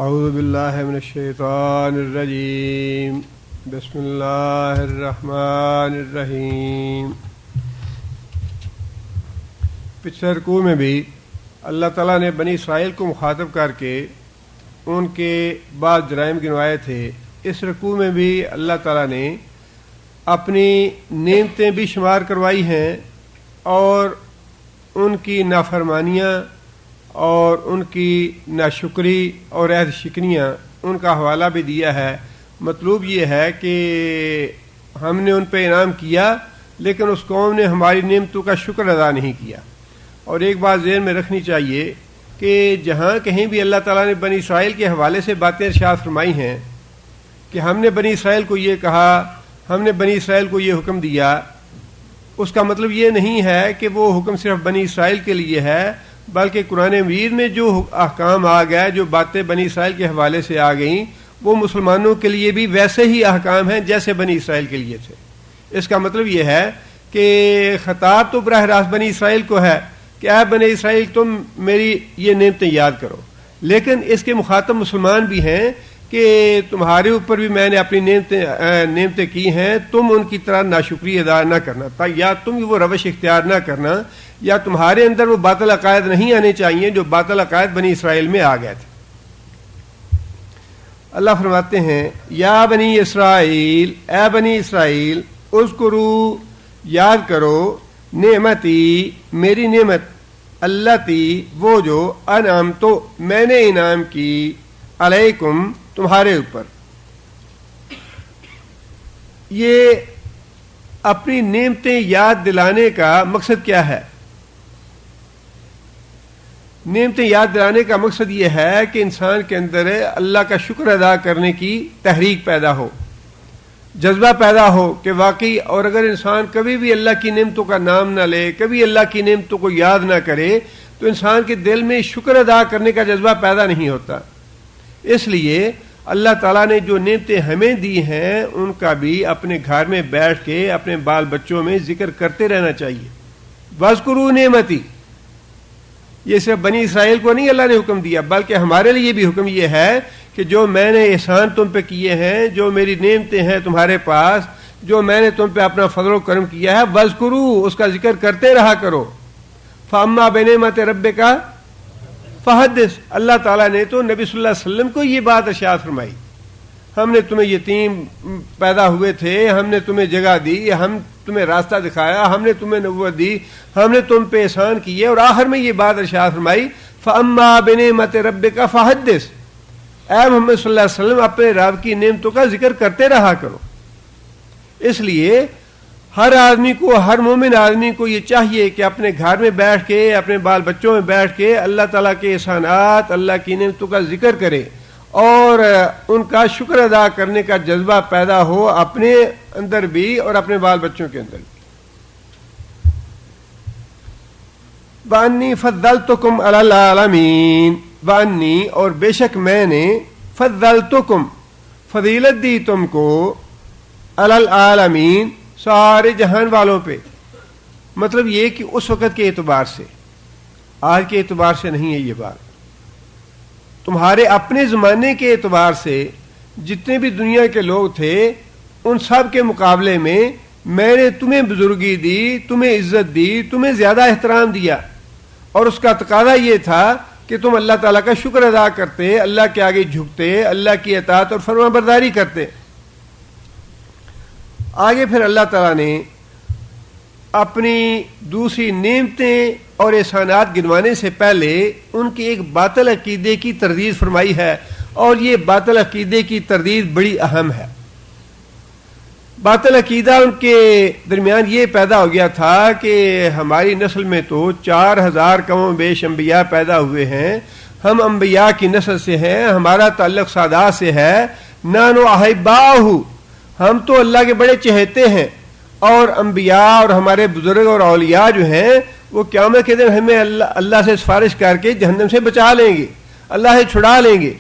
اعوذ باللہ من الشیطان الرجیم بسم اللہ الرحمن الرحیم۔ پچھلے رکوع میں بھی اللہ تعالیٰ نے بنی اسرائیل کو مخاطب کر کے ان کے بعض جرائم گنوائے تھے۔ اس رکوع میں بھی اللہ تعالیٰ نے اپنی نعمتیں بھی شمار کروائی ہیں اور ان کی نافرمانیاں اور ان کی ناشکری اور عہد شکنیاں ان کا حوالہ بھی دیا ہے۔ مطلوب یہ ہے کہ ہم نے ان پہ انعام کیا لیکن اس قوم نے ہماری نعمتوں کا شکر ادا نہیں کیا۔ اور ایک بات ذہن میں رکھنی چاہیے کہ جہاں کہیں بھی اللہ تعالیٰ نے بنی اسرائیل کے حوالے سے باتیں ارشاد فرمائی ہیں کہ ہم نے بنی اسرائیل کو یہ کہا، ہم نے بنی اسرائیل کو یہ حکم دیا، اس کا مطلب یہ نہیں ہے کہ وہ حکم صرف بنی اسرائیل کے لیے ہے، بلکہ قرآن مجید میں جو احکام آ گئے، جو باتیں بنی اسرائیل کے حوالے سے آ گئیں، وہ مسلمانوں کے لیے بھی ویسے ہی احکام ہیں جیسے بنی اسرائیل کے لیے تھے۔ اس کا مطلب یہ ہے کہ خطاب تو براہ راست بنی اسرائیل کو ہے کہ اے بنی اسرائیل تم میری یہ نعمتیں یاد کرو، لیکن اس کے مخاطب مسلمان بھی ہیں کہ تمہارے اوپر بھی میں نے اپنی نعمتیں کی ہیں، تم ان کی طرح ناشکری ادا نہ کرنا، یا تم وہ روش اختیار نہ کرنا، یا تمہارے اندر وہ باطل عقائد نہیں آنے چاہیے جو باطل عقائد بنی اسرائیل میں آ گئے تھے۔ اللہ فرماتے ہیں یا بنی اسرائیل، اے بنی اسرائیل، اذکروا یاد کرو نعمتی میری نعمت، اللہ تی وہ جو انعمت میں نے انعام کی، علیکم تمہارے اوپر۔ یہ اپنی نعمتیں یاد دلانے کا مقصد کیا ہے؟ نعمتیں یاد دلانے کا مقصد یہ ہے کہ انسان کے اندر اللہ کا شکر ادا کرنے کی تحریک پیدا ہو، جذبہ پیدا ہو کہ واقعی، اور اگر انسان کبھی بھی اللہ کی نعمتوں کا نام نہ لے، کبھی اللہ کی نعمتوں کو یاد نہ کرے، تو انسان کے دل میں شکر ادا کرنے کا جذبہ پیدا نہیں ہوتا۔ اس لیے اللہ تعالیٰ نے جو نعمتیں ہمیں دی ہیں ان کا بھی اپنے گھر میں بیٹھ کے اپنے بال بچوں میں ذکر کرتے رہنا چاہیے۔ واذکروا نعمتی، یہ صرف بنی اسرائیل کو نہیں اللہ نے حکم دیا، بلکہ ہمارے لیے بھی حکم یہ ہے کہ جو میں نے احسان تم پہ کیے ہیں، جو میری نعمتیں ہیں تمہارے پاس، جو میں نے تم پہ اپنا فضل و کرم کیا ہے، واذکروا، اس کا ذکر کرتے رہا کرو۔ فاما بنعمت ربک فحدث، اللہ تعالیٰ نے تو نبی صلی اللہ علیہ وسلم کو یہ بات ارشاد فرمائی، ہم نے تمہیں یتیم پیدا ہوئے تھے، ہم نے تمہیں جگہ دی، ہم تمہیں راستہ دکھایا، ہم نے تمہیں نبوت دی، ہم نے تم پہ احسان کیے، اور آخر میں یہ بات ارشاد فرمائی فاما بنعمت ربک فحدث، اے محمد صلی اللہ علیہ وسلم اپنے رب کی نعمتوں کا ذکر کرتے رہا کرو۔ اس لیے ہر آدمی کو، ہر مومن آدمی کو یہ چاہیے کہ اپنے گھر میں بیٹھ کے، اپنے بال بچوں میں بیٹھ کے اللہ تعالیٰ کے احسانات، اللہ کی نعمتوں کا ذکر کرے اور ان کا شکر ادا کرنے کا جذبہ پیدا ہو اپنے اندر بھی اور اپنے بال بچوں کے اندر بھی۔ وَأَنِّي فَضَّلْتُكُمْ عَلَى الْعَالَمِينَ، وَأَنِّي اور بے شک میں نے، فَضَّلْتُكُمْ فضیلت دی تم کو، عَلَى الْعَالَمِينَ سارے جہان والوں پہ۔ مطلب یہ کہ اس وقت کے اعتبار سے، آج کے اعتبار سے نہیں ہے یہ بات، تمہارے اپنے زمانے کے اعتبار سے جتنے بھی دنیا کے لوگ تھے ان سب کے مقابلے میں میں نے تمہیں بزرگی دی، تمہیں عزت دی، تمہیں زیادہ احترام دیا، اور اس کا تقاضا یہ تھا کہ تم اللہ تعالیٰ کا شکر ادا کرتے، اللہ کے آگے جھکتے، اللہ کی اطاعت اور فرما برداری کرتے۔ آگے پھر اللہ تعالیٰ نے اپنی دوسری نعمتیں اور احسانات گنوانے سے پہلے ان کے ایک باطل عقیدے کی تردید فرمائی ہے، اور یہ باطل عقیدے کی تردید بڑی اہم ہے۔ باطل عقیدہ ان کے درمیان یہ پیدا ہو گیا تھا کہ ہماری نسل میں تو 4000 کم و بیش انبیاء پیدا ہوئے ہیں، ہم انبیاء کی نسل سے ہیں، ہمارا تعلق سادات سے ہے، نحن احباؤہ، ہم تو اللہ کے بڑے چہیتے ہیں، اور انبیاء اور ہمارے بزرگ اور اولیاء جو ہیں وہ قیامت کے دن ہمیں اللہ سے سفارش کر کے جہنم سے بچا لیں گے، اللہ سے چھڑا لیں گے۔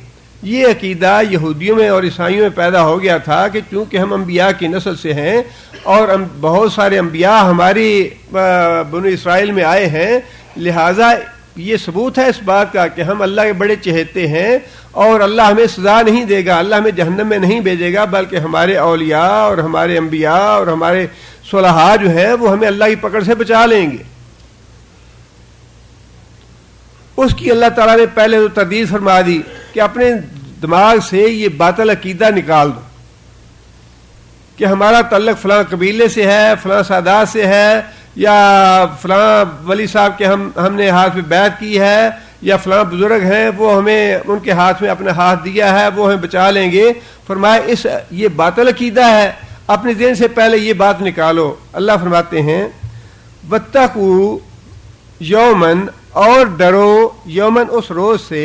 یہ عقیدہ یہودیوں میں اور عیسائیوں میں پیدا ہو گیا تھا کہ چونکہ ہم انبیاء کی نسل سے ہیں اور بہت سارے انبیاء ہماری بنو اسرائیل میں آئے ہیں، لہٰذا یہ ثبوت ہے اس بات کا کہ ہم اللہ کے بڑے چہیتے ہیں اور اللہ ہمیں سزا نہیں دے گا, اللہ ہمیں جہنم میں نہیں بھیجے گا, بلکہ ہمارے اولیاء اور ہمارے انبیاء اور ہمارے صلحاء جو ہیں وہ ہمیں اللہ کی پکڑ سے بچا لیں گے. اس کی اللہ تعالیٰ نے پہلے تو تردید فرما دی کہ اپنے دماغ سے یہ باطل عقیدہ نکال دو کہ ہمارا تعلق فلاں قبیلے سے ہے, فلاں سادات سے ہے, یا فلاں ولی صاحب کے ہم نے ہاتھ میں بیعت کی ہے, یا فلاں بزرگ ہیں وہ ہمیں ان کے ہاتھ میں اپنا ہاتھ دیا ہے, وہ ہمیں بچا لیں گے. فرمایا یہ باطل عقیدہ ہے, اپنے ذہن سے پہلے یہ بات نکالو. اللہ فرماتے ہیں واتقوا یومن, اور ڈرو, یومن اس روز سے,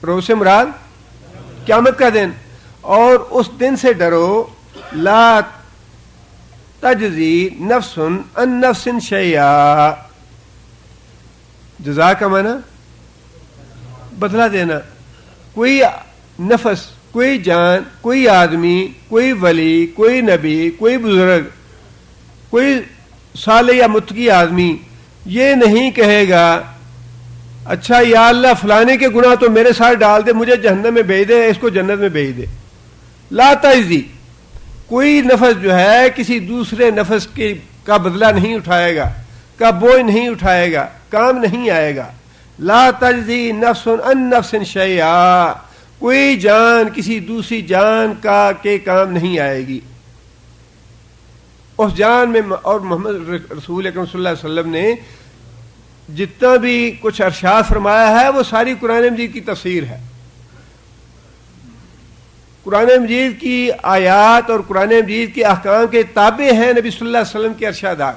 روز سے مراد قیامت کا دن, اور اس دن سے ڈرو لا تجزی نفس عن نفس شیئا. جزا کا معنی بدلہ دینا. کوئی نفس, کوئی جان, کوئی آدمی, کوئی ولی, کوئی نبی, کوئی بزرگ, کوئی صالح یا متقی آدمی یہ نہیں کہے گا اچھا یا اللہ فلانے کے گناہ تو میرے ساتھ ڈال دے, مجھے جہنم میں بھیج دے, اس کو جنت میں بھیج دے. لا تجزی, کوئی نفس جو ہے کسی دوسرے نفس کا بدلہ نہیں اٹھائے گا, کا بوجھ نہیں اٹھائے گا, کام نہیں آئے گا. لا تجزی نفس عن نفس شیئا, کوئی جان کسی دوسری جان کے کام نہیں آئے گی. اس جان میں اور محمد رسول اکرم صلی اللہ علیہ وسلم نے جتنا بھی کچھ ارشاد فرمایا ہے وہ ساری قرآن مجید کی تفسیر ہے. قرآن مجید کی آیات اور قرآن مجید کے احکام کے تابع ہیں نبی صلی اللہ علیہ وسلم کے ارشادات.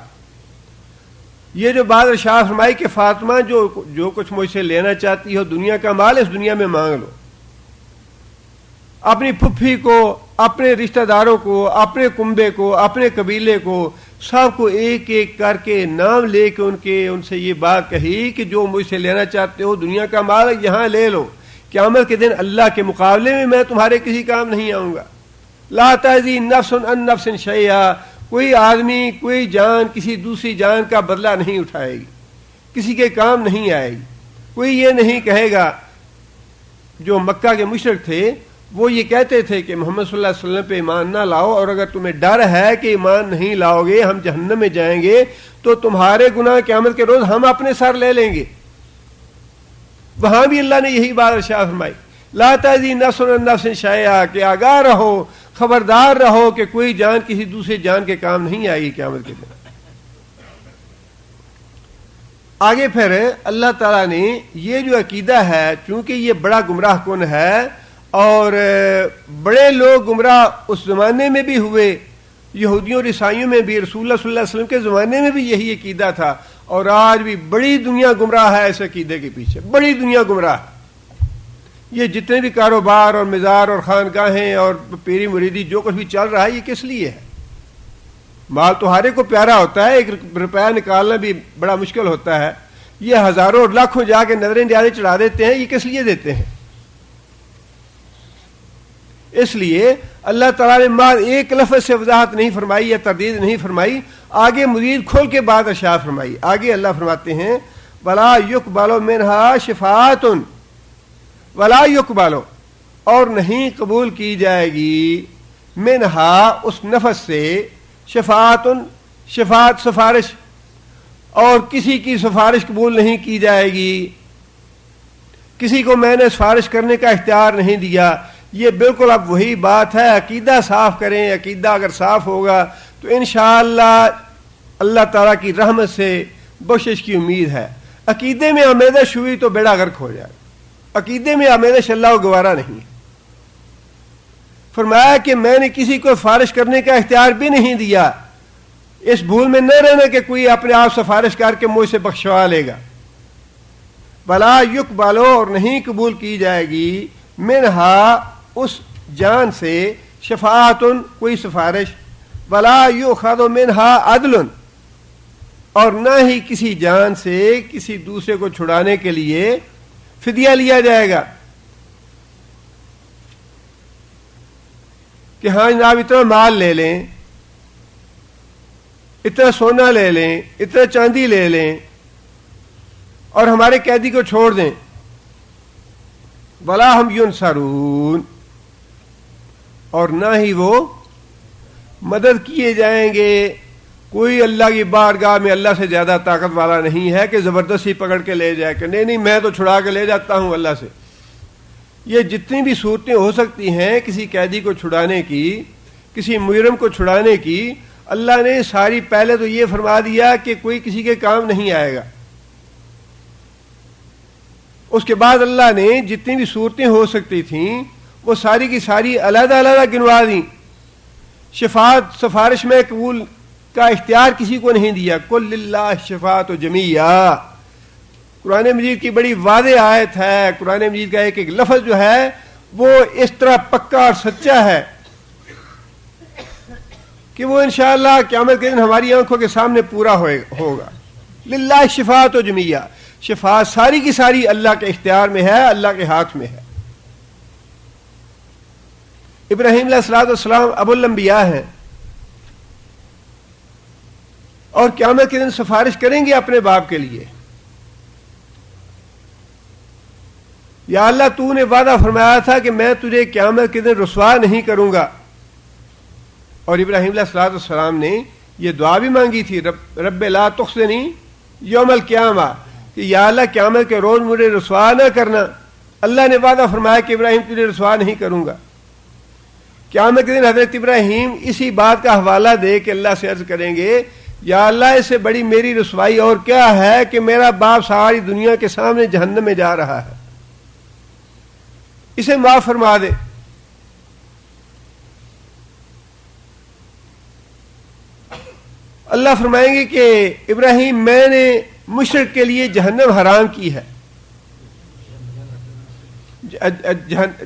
یہ جو بات ارشاد فرمائی کہ فاطمہ جو کچھ مجھ سے لینا چاہتی ہو دنیا کا مال اس دنیا میں مانگ لو, اپنی پھپھی کو, اپنے رشتہ داروں کو, اپنے کنبے کو, اپنے قبیلے کو, سب کو ایک ایک کر کے نام لے کے ان سے یہ بات کہی کہ جو مجھ سے لینا چاہتے ہو دنیا کا مال یہاں لے لو, قیامت کے دن اللہ کے مقابلے میں تمہارے کسی کام نہیں آؤں گا. لا تجزی نفس عن نفس شیئا, کوئی آدمی, کوئی جان کسی دوسری جان کا بدلہ نہیں اٹھائے گی, کسی کے کام نہیں آئے گی. کوئی یہ نہیں کہے گا. جو مکہ کے مشرک تھے وہ یہ کہتے تھے کہ محمد صلی اللہ علیہ وسلم پہ ایمان نہ لاؤ, اور اگر تمہیں ڈر ہے کہ ایمان نہیں لاؤ گے ہم جہنم میں جائیں گے تو تمہارے گناہ قیامت کے روز ہم اپنے سر لے لیں گے. وہاں بھی اللہ نے یہی بات ارشاد فرمائی لا تجزی نفس عن نفس شیئا, کہ آگاہ رہو, خبردار رہو کہ کوئی جان کسی دوسرے جان کے کام نہیں آئے گی قیامت کے دن. آگے پھر اللہ تعالیٰ نے یہ جو عقیدہ ہے چونکہ یہ بڑا گمراہ کن ہے اور بڑے لوگ گمراہ اس زمانے میں بھی ہوئے, یہودیوں اور عیسائیوں میں بھی, رسول اللہ صلی اللہ علیہ وسلم کے زمانے میں بھی یہی عقیدہ تھا, اور آج بھی بڑی دنیا گمراہ ہے اس عقیدے کے پیچھے, بڑی دنیا گمراہ. یہ جتنے بھی کاروبار اور مزار اور خانقاہیں اور پیری مریدی جو کچھ بھی چل رہا ہے یہ کس لیے ہے؟ مال تو ہر ایک کو پیارا ہوتا ہے, 1 روپیہ نکالنا بھی بڑا مشکل ہوتا ہے. یہ ہزاروں اور لاکھوں جا کے نظریں نیازیں چڑھا دیتے ہیں, یہ کس لیے دیتے ہیں؟ اس لیے اللہ تعالیٰ نے مال ایک لفظ سے وضاحت نہیں فرمائی یا تردید نہیں فرمائی, آگے مزید کھول کے بات ارشاد فرمائی. آگے اللہ فرماتے ہیں ولا یقبل منہا شفاعۃ, ولا یقبل, اور نہیں قبول کی جائے گی, منہا اس نفس سے, شفاعت, شفاعت سفارش, اور کسی کی سفارش قبول نہیں کی جائے گی. کسی کو میں نے سفارش کرنے کا اختیار نہیں دیا. یہ بالکل اب وہی بات ہے, عقیدہ صاف کریں. عقیدہ اگر صاف ہوگا تو انشاءاللہ اللہ تعالیٰ کی رحمت سے بخشش کی امید ہے. عقیدے میں آمیزش ہوئی تو بیڑا غرق ہو جائے. عقیدے میں آمیزش اللہ کو گوارا نہیں. فرمایا کہ میں نے کسی کو سفارش کرنے کا اختیار بھی نہیں دیا. اس بھول میں نہ رہنا کہ کوئی اپنے آپ سفارش کر کے مجھ سے بخشوا لے گا. بلا یقبل, اور نہیں قبول کی جائے گی, منہا اس جان سے, شفاعت کوئی سفارش, ولا یؤخذ منہا عدل, اور نہ ہی کسی جان سے کسی دوسرے کو چھڑانے کے لیے فدیہ لیا جائے گا کہ ہاں جناب اتنا مال لے لیں, اتنا سونا لے لیں, اتنا چاندی لے لیں, اور ہمارے قیدی کو چھوڑ دیں. ولا ہم ینصرون، اور نہ ہی وہ مدد کیے جائیں گے. کوئی اللہ کی بارگاہ میں اللہ سے زیادہ طاقت والا نہیں ہے کہ زبردستی پکڑ کے لے جائے کہ نہیں میں تو چھڑا کے لے جاتا ہوں اللہ سے. یہ جتنی بھی صورتیں ہو سکتی ہیں کسی قیدی کو چھڑانے کی، کسی مجرم کو چھڑانے کی، اللہ نے ساری پہلے تو یہ فرما دیا کہ کوئی کسی کے کام نہیں آئے گا. اس کے بعد اللہ نے جتنی بھی صورتیں ہو سکتی تھیں وہ ساری کی ساری علیحدہ علیحدہ گنوا دیں. شفاعت سفارش میں قبول کا اختیار کسی کو نہیں دیا. قل للہ الشفاعۃ جمیعا. قرآن مجید کی بڑی واضح آیت ہے. قرآن مجید کا ایک ایک لفظ جو ہے وہ اس طرح پکا اور سچا ہے کہ وہ انشاءاللہ قیامت کے دن ہماری آنکھوں کے سامنے پورا ہوگا. للہ الشفاعۃ جمیعا. شفاعت ساری کی ساری اللہ کے اختیار میں ہے، اللہ کے ہاتھ میں ہے. ابراہیم علیہ السلام ابو الانبیاء ہیں اور قیامت کے دن سفارش کریں گے اپنے باپ کے لیے. یا اللہ تو نے وعدہ فرمایا تھا کہ میں تجھے قیامت کے دن رسوا نہیں کروں گا. اور ابراہیم علیہ السلام نے یہ دعا بھی مانگی تھی، رب لا تخزنی یوم القیامہ، کہ یا اللہ قیامت کے روز مجھے رسوا نہ کرنا. اللہ نے وعدہ فرمایا کہ ابراہیم تجھے رسوا نہیں کروں گا. قیامت کے دن حضرت ابراہیم اسی بات کا حوالہ دے کہ اللہ سے عرض کریں گے یا اللہ اس سے بڑی میری رسوائی اور کیا ہے کہ میرا باپ ساری دنیا کے سامنے جہنم میں جا رہا ہے، اسے معاف فرما دے. اللہ فرمائیں گے کہ ابراہیم میں نے مشرک کے لیے جہنم حرام کی ہے،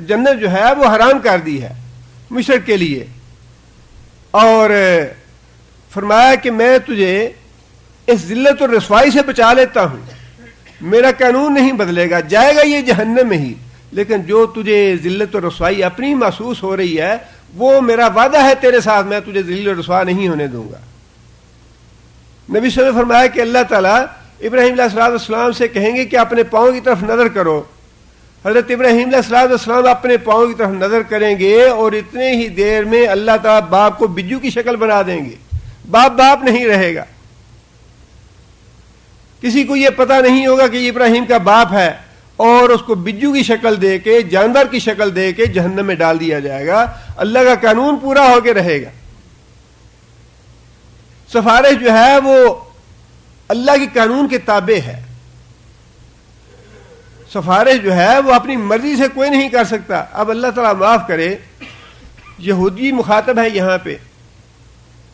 جنت جو ہے وہ حرام کر دی ہے مشرک کے لیے، اور فرمایا کہ میں تجھے اس ذلت اور رسوائی سے بچا لیتا ہوں. میرا قانون نہیں بدلے گا، جائے گا یہ جہنم میں ہی، لیکن جو تجھے ذلت اور رسوائی اپنی محسوس ہو رہی ہے وہ میرا وعدہ ہے تیرے ساتھ، میں تجھے ذلیل اور رسوا نہیں ہونے دوں گا. نبی صلی اللہ علیہ وسلم نے فرمایا کہ اللہ تعالیٰ ابراہیم علیہ السلام سے کہیں گے کہ اپنے پاؤں کی طرف نظر کرو. حضرت ابراہیم علیہ السلام اپنے پاؤں کی طرف نظر کریں گے اور اتنے ہی دیر میں اللہ تعالیٰ باپ کو بجو کی شکل بنا دیں گے. باپ نہیں رہے گا. کسی کو یہ پتہ نہیں ہوگا کہ یہ ابراہیم کا باپ ہے، اور اس کو بجو کی شکل دے کے، جانور کی شکل دے کے جہنم میں ڈال دیا جائے گا. اللہ کا قانون پورا ہو کے رہے گا. سفارش جو ہے وہ اللہ کے قانون کے تابع ہے. سفارش جو ہے وہ اپنی مرضی سے کوئی نہیں کر سکتا. اب اللہ تعالیٰ معاف کرے، یہودی مخاطب ہے یہاں پہ،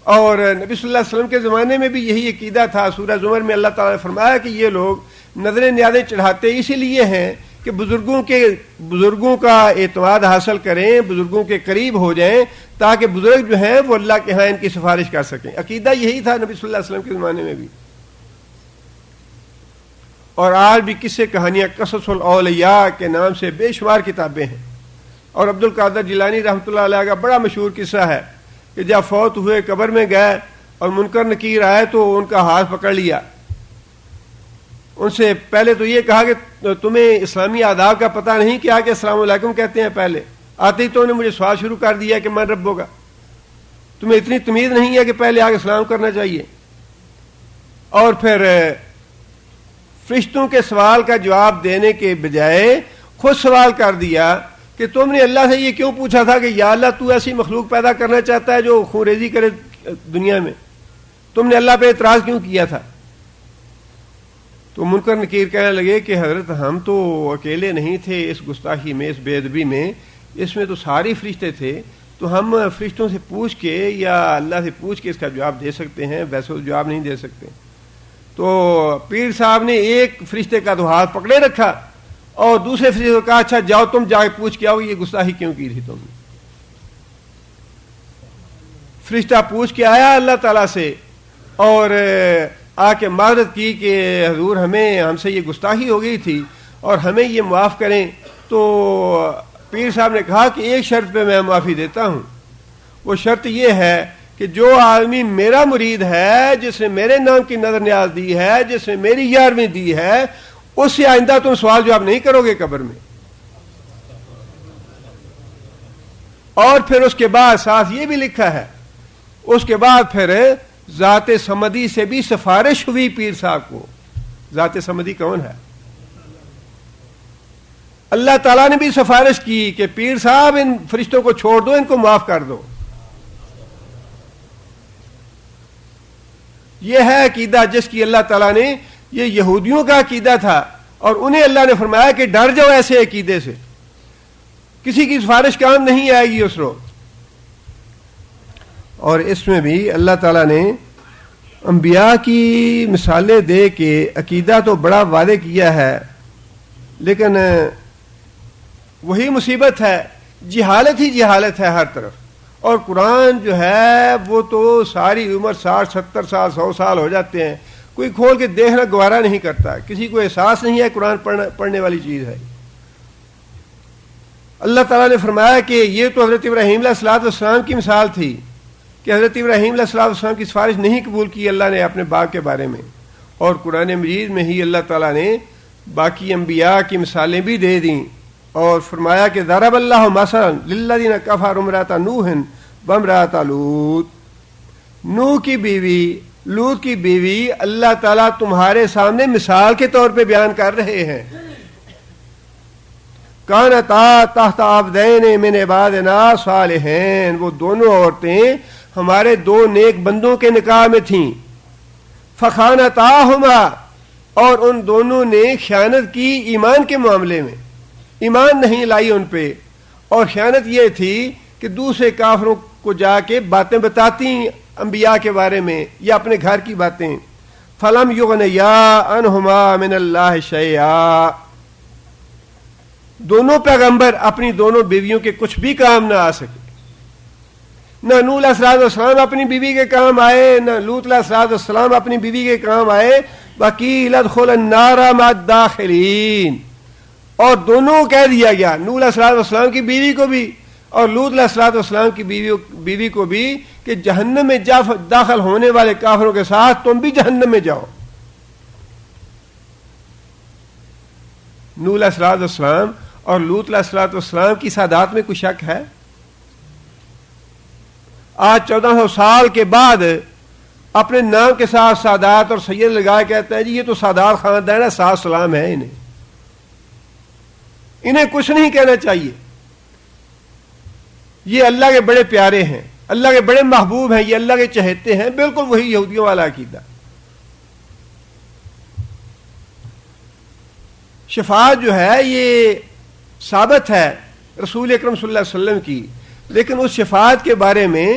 اور نبی صلی اللہ علیہ وسلم کے زمانے میں بھی یہی عقیدہ تھا. سورہ زمر میں اللہ تعالیٰ نے فرمایا کہ یہ لوگ نظریں نیازیں چڑھاتے اسی لیے ہیں کہ بزرگوں کا اعتماد حاصل کریں، بزرگوں کے قریب ہو جائیں، تاکہ بزرگ جو ہیں وہ اللہ کے ہاں ان کی سفارش کر سکیں. عقیدہ یہی تھا نبی صلی اللہ علیہ وسلم کے زمانے میں بھی. اور آج بھی قصے کہانیاں قصص الاولیاء کے نام سے بے شمار کتابیں ہیں. اور عبد القادر جیلانی رحمۃ اللہ علیہ کا بڑا مشہور قصہ ہے کہ جب فوت ہوئے قبر میں گئے اور منکر نکیر آئے تو ان کا ہاتھ پکڑ لیا. ان سے پہلے تو یہ کہا کہ تمہیں اسلامی آداب کا پتہ نہیں کیا کہ السلام علیکم کہتے ہیں. پہلے آتے ہی تو انہوں نے مجھے سوال شروع کر دیا کہ من رب ہوگا. تمہیں اتنی تمیز نہیں ہے کہ پہلے آگے سلام کرنا چاہیے. اور پھر فرشتوں کے سوال کا جواب دینے کے بجائے خود سوال کر دیا کہ تم نے اللہ سے یہ کیوں پوچھا تھا کہ یا اللہ تو ایسی مخلوق پیدا کرنا چاہتا ہے جو خون ریزی کرے دنیا میں، تم نے اللہ پہ اعتراض کیوں کیا تھا؟ تو منکر نکیر کہنے لگے کہ حضرت ہم تو اکیلے نہیں تھے اس گستاخی میں، اس بے ادبی میں، اس میں تو سارے فرشتے تھے، تو ہم فرشتوں سے پوچھ کے یا اللہ سے پوچھ کے اس کا جواب دے سکتے ہیں، ویسے تو جواب نہیں دے سکتے. تو پیر صاحب نے ایک فرشتے کا تو ہاتھ پکڑے رکھا اور دوسرے فرشتے کو کہا اچھا جاؤ تم جا کے پوچھ کے آؤ یہ گستاخی کیوں کی تھی تم نے. فرشتہ پوچھ کے آیا اللہ تعالیٰ سے اور آ کے معذرت کی کہ حضور ہم سے یہ گستاخی ہو گئی تھی اور ہمیں یہ معاف کریں. تو پیر صاحب نے کہا کہ ایک شرط پہ میں معافی دیتا ہوں، وہ شرط یہ ہے کہ جو آدمی میرا مرید ہے، جس نے میرے نام کی نظر نیاز دی ہے، جس نے میری 11ویں دی ہے، اس سے آئندہ تم سوال جواب نہیں کرو گے قبر میں. اور پھر اس کے بعد ساتھ یہ بھی لکھا ہے، اس کے بعد پھر ذات صمدی سے بھی سفارش ہوئی پیر صاحب کو. ذات صمدی کون ہے؟ اللہ تعالیٰ نے بھی سفارش کی کہ پیر صاحب ان فرشتوں کو چھوڑ دو، ان کو معاف کر دو. یہ ہے عقیدہ جس کی اللہ تعالیٰ نے، یہ یہودیوں کا عقیدہ تھا، اور انہیں اللہ نے فرمایا کہ ڈر جاؤ ایسے عقیدے سے، کسی کی سفارش کام نہیں آئے گی اس روز. اور اس میں بھی اللہ تعالیٰ نے انبیاء کی مثالیں دے کے عقیدہ تو بڑا واضح کیا ہے، لیکن وہی مصیبت ہے، جہالت ہی جہالت ہے ہر طرف. اور قرآن جو ہے وہ تو ساری عمر 60 70 سال 100 سال ہو جاتے ہیں، کوئی کھول کے دیکھنا گوارا نہیں کرتا، کسی کو احساس نہیں ہے قرآن پڑھنے والی چیز ہے. اللہ تعالیٰ نے فرمایا کہ یہ تو حضرت ابراہیم علیہ السلام کی مثال تھی کہ حضرت ابراہیم علیہ السلام کی سفارش نہیں قبول کی اللہ نے اپنے باپ کے بارے میں. اور قرآن مجید میں ہی اللہ تعالیٰ نے باقی انبیاء کی مثالیں بھی دے دیں اور فرمایا کہ ضرب اللہ مثلا للذین کفروا امرأۃ نوح وامرأۃ لوط. نوح کی بیوی، لوط کی بیوی اللہ تعالیٰ تمہارے سامنے مثال کے طور پہ بیان کر رہے ہیں. کانتا تحت عبدین من عبادنا صالحین، وہ دونوں عورتیں ہمارے 2 نیک بندوں کے نکاح میں تھیں. فخانتاہما، اور ان دونوں نے خیانت کی ایمان کے معاملے میں، ایمان نہیں لائی ان پہ، اور خیانت یہ تھی کہ دوسرے کافروں کو جا کے باتیں بتاتی انبیاء کے بارے میں یا اپنے گھر کی باتیں. فلم یغنیا عنہما من اللہ شیئا، دونوں پیغمبر اپنی دونوں بیویوں کے کچھ بھی کام نہ آ سکے. نہ نوح علیہ السلام اپنی بیوی کے کام آئے، نہ لوط علیہ السلام اپنی بیوی کے کام آئے. وقیل ادخلوا النار مع الداخلین، اور دونوں کو کہہ دیا گیا، نوح علیہ السلام کی بیوی کو بھی اور لوط علیہ السلام کی بیوی کو بھی، کہ جہنم میں داخل ہونے والے کافروں کے ساتھ تم بھی جہنم میں جاؤ. نوح علیہ السلام اور لوط علیہ السلام کی سعادت میں کوئی شک ہے؟ آج 1400 سال کے بعد اپنے نام کے ساتھ سادات اور سید لگائے کہتے ہیں جی یہ تو سادات خاندان ہے، سات سلام ہے. انہیں کچھ نہیں کہنا چاہیے. یہ اللہ کے بڑے پیارے ہیں، اللہ کے بڑے محبوب ہیں، یہ اللہ کے چہیتے ہیں. بالکل وہی یہودیوں والا عقیدہ. شفاعت جو ہے یہ ثابت ہے رسول اکرم صلی اللہ علیہ وسلم کی، لیکن اس شفاعت کے بارے میں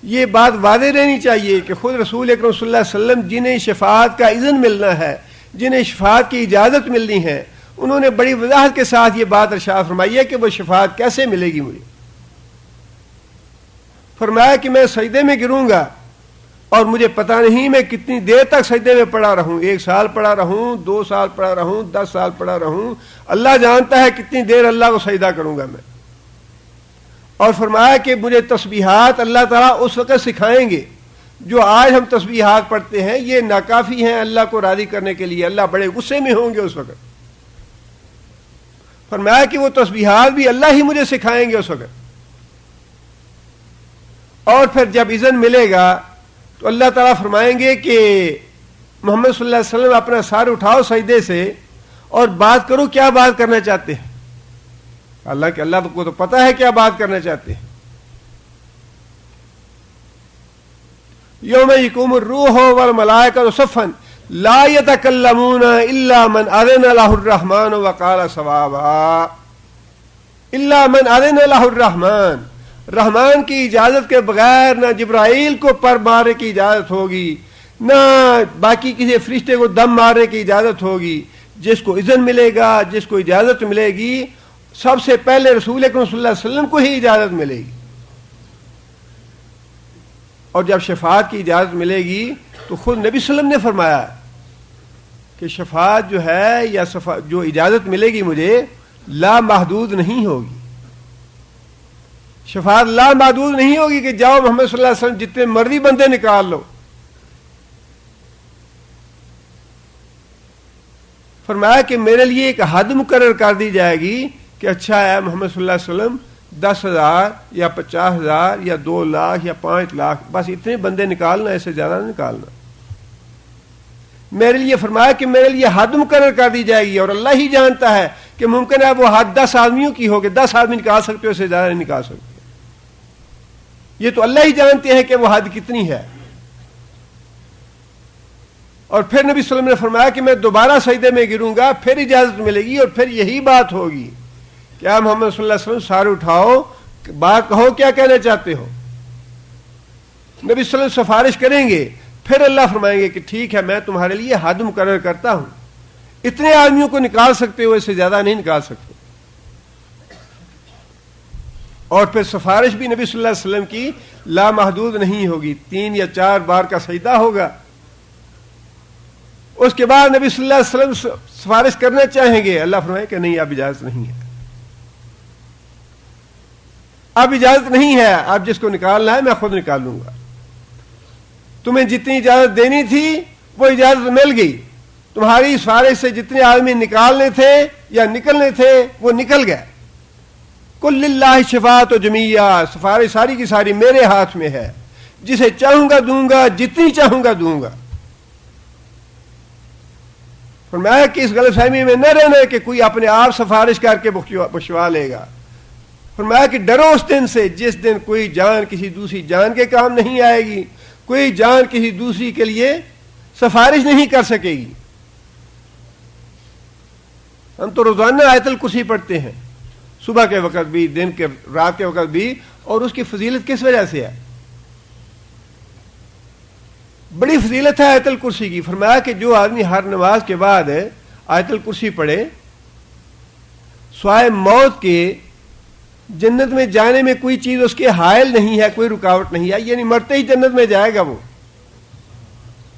یہ بات واضح رہنی چاہیے کہ خود رسول اکرم صلی اللہ علیہ وسلم جنہیں شفاعت کا اذن ملنا ہے، جنہیں شفاعت کی اجازت ملنی ہے، انہوں نے بڑی وضاحت کے ساتھ یہ بات ارشاد فرمائی ہے کہ وہ شفاعت کیسے ملے گی مجھے. فرمایا کہ میں سجدے میں گروں گا اور مجھے پتہ نہیں میں کتنی دیر تک سجدے میں پڑا رہوں، 1 سال پڑا رہوں، 2 سال پڑا رہوں، 10 سال پڑا رہوں، اللہ جانتا ہے کتنی دیر اللہ کو سجدہ کروں گا میں. اور فرمایا کہ مجھے تسبیحات اللہ تعالیٰ اس وقت سکھائیں گے. جو آج ہم تسبیحات پڑھتے ہیں یہ ناکافی ہیں اللہ کو راضی کرنے کے لیے، اللہ بڑے غصے میں ہوں گے اس وقت. فرمایا کہ وہ تسبیحات بھی اللہ ہی مجھے سکھائیں گے اس وقت. اور پھر جب اذن ملے گا تو اللہ تعالیٰ فرمائیں گے کہ محمد صلی اللہ علیہ وسلم اپنا سر اٹھاؤ سجدے سے اور بات کرو، کیا بات کرنا چاہتے ہیں. اللہ کو تو پتہ ہے کیا بات کرنا چاہتے ہیں. یوم یقوم الروح والملائکۃ صفا لا یتکلمون الا من اذن له الرحمن وقال صوابا. الا من اذن له الرحمن، رحمان کی اجازت کے بغیر نہ جبرائیل کو پر مارنے کی اجازت ہوگی، نہ باقی کسی فرشتے کو دم مارنے کی اجازت ہوگی. جس کو اذن ملے گا، جس کو اجازت ملے گی، سب سے پہلے رسول اکرم صلی اللہ علیہ وسلم کو ہی اجازت ملے گی. اور جب شفاعت کی اجازت ملے گی تو خود نبی صلی اللہ علیہ وسلم نے فرمایا کہ شفاعت جو ہے یا جو اجازت ملے گی مجھے لا محدود نہیں ہوگی. شفاعت لا محدود نہیں ہوگی کہ جاؤ محمد صلی اللہ علیہ وسلم جتنے مرضی بندے نکال لو. فرمایا کہ میرے لیے ایک حد مقرر کر دی جائے گی کہ اچھا ہے محمد صلی اللہ علیہ وسلم 10,000 یا 50,000 یا 2 لاکھ یا 5 لاکھ بس اتنے بندے نکالنا، ایسے زیادہ نہیں نکالنا. میرے لیے فرمایا کہ میرے لیے حد مقرر کر دی جائے گی، اور اللہ ہی جانتا ہے کہ ممکن ہے وہ حد 10 آدمیوں کی ہو کہ 10 آدمی نکال سکتے ہو، اسے زیادہ نہیں نکال سکتے. یہ تو اللہ ہی جانتے ہیں کہ وہ حد کتنی ہے. اور پھر نبی صلی اللہ علیہ وسلم نے فرمایا کہ میں دوبارہ سجدے میں گروں گا، پھر اجازت ملے گی، اور پھر یہی بات ہوگی کیا محمد صلی اللہ علیہ وسلم سارے اٹھاؤ، بات کہو کیا کہنا چاہتے ہو. نبی صلی اللہ علیہ وسلم سفارش کریں گے، پھر اللہ فرمائیں گے کہ ٹھیک ہے میں تمہارے لیے حد مقرر کرتا ہوں، اتنے آدمیوں کو نکال سکتے ہو، اس سے زیادہ نہیں نکال سکتے. اور پھر سفارش بھی نبی صلی اللہ علیہ وسلم کی لامحدود نہیں ہوگی، 3 یا 4 بار کا سجدہ ہوگا. اس کے بعد نبی صلی اللہ علیہ وسلم سفارش کرنا چاہیں گے، اللہ فرمائے کہ نہیں اب اجازت نہیں ہے، اب اجازت نہیں ہے، اب جس کو نکالنا ہے میں خود نکال لوں گا. تمہیں جتنی اجازت دینی تھی وہ اجازت مل گئی، تمہاری سفارش سے جتنے آدمی نکالنے تھے یا نکلنے تھے وہ نکل گئے. کل للہ شفاعت و جمیعہ، سفارش ساری کی ساری میرے ہاتھ میں ہے، جسے چاہوں گا دوں گا، جتنی چاہوں گا دوں گا. فرمایا کہ اس غلط فہمی میں نہ رہنا کہ کوئی اپنے آپ سفارش کر کے بخشوا لے گا. فرمایا کہ ڈرو اس دن سے جس دن کوئی جان کسی دوسری جان کے کام نہیں آئے گی، کوئی جان کسی دوسری کے لیے سفارش نہیں کر سکے گی. ہم تو روزانہ آیت الکرسی پڑھتے ہیں، صبح کے وقت بھی، دن کے رات کے وقت بھی، اور اس کی فضیلت کس وجہ سے ہے؟ بڑی فضیلت ہے آیت الکرسی کی. فرمایا کہ جو آدمی ہر نماز کے بعد آیت الکرسی پڑھے، سوائے موت کے جنت میں جانے میں کوئی چیز اس کے حائل نہیں ہے، کوئی رکاوٹ نہیں ہے، یعنی مرتے ہی جنت میں جائے گا وہ.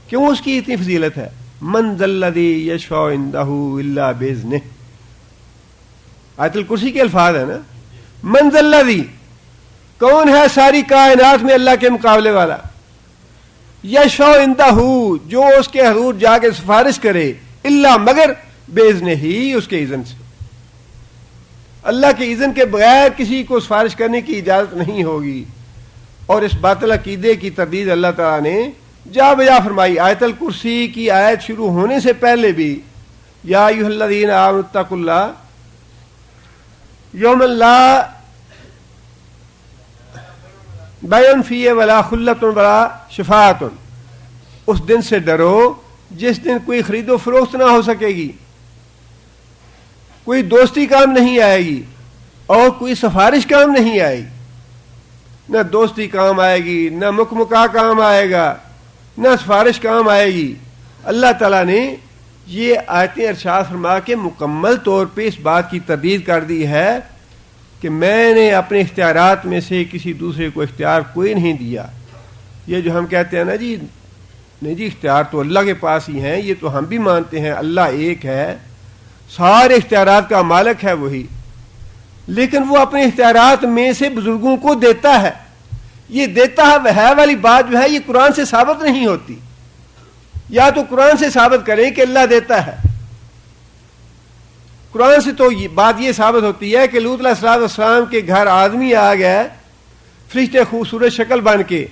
کیوں اس کی اتنی فضیلت ہے؟ من ذا الذی یشفع عندہ الا باذنہ، آیت الکرسی کے الفاظ ہیں نا. من ذا الذی، کون ہے ساری کائنات میں اللہ کے مقابلے والا؟ یشفع عندہ، جو اس کے حضور جا کے سفارش کرے، الا مگر، باذنہ ہی، اس کے اذن سے. اللہ کے اذن کے بغیر کسی کو سفارش کرنے کی اجازت نہیں ہوگی. اور اس باطل عقیدے کی تردید اللہ تعالیٰ نے جا بجا فرمائی. آیت الکرسی کی آیت شروع ہونے سے پہلے بھی یا ایھا الذین آمنوا اتقوا اللہ یوم لا بیع فیہ ولا خلۃ ولا شفاعۃ، اس دن سے ڈرو جس دن کوئی خرید و فروخت نہ ہو سکے گی، کوئی دوستی کام نہیں آئے گی، اور کوئی سفارش کام نہیں آئے گی. نہ دوستی کام آئے گی، نہ مکمکا کام آئے گا، نہ سفارش کام آئے گی. اللہ تعالیٰ نے یہ آیتیں ارشاد فرما کے مکمل طور پہ اس بات کی تردید کر دی ہے کہ میں نے اپنے اختیارات میں سے کسی دوسرے کو اختیار کوئی نہیں دیا. یہ جو ہم کہتے ہیں نا جی نہیں جی اختیار تو اللہ کے پاس ہی ہیں، یہ تو ہم بھی مانتے ہیں اللہ ایک ہے، سارے اختیارات کا مالک ہے وہی، لیکن وہ اپنے اختیارات میں سے بزرگوں کو دیتا ہے. یہ دیتا ہے والی بات جو ہے یہ قرآن سے ثابت نہیں ہوتی. یا تو قرآن سے ثابت کریں کہ اللہ دیتا ہے. قرآن سے تو بات یہ ثابت ہوتی ہے کہ لوط علیہ السلام کے گھر آدمی آ گئے فرشتے خوبصورت شکل بن کے،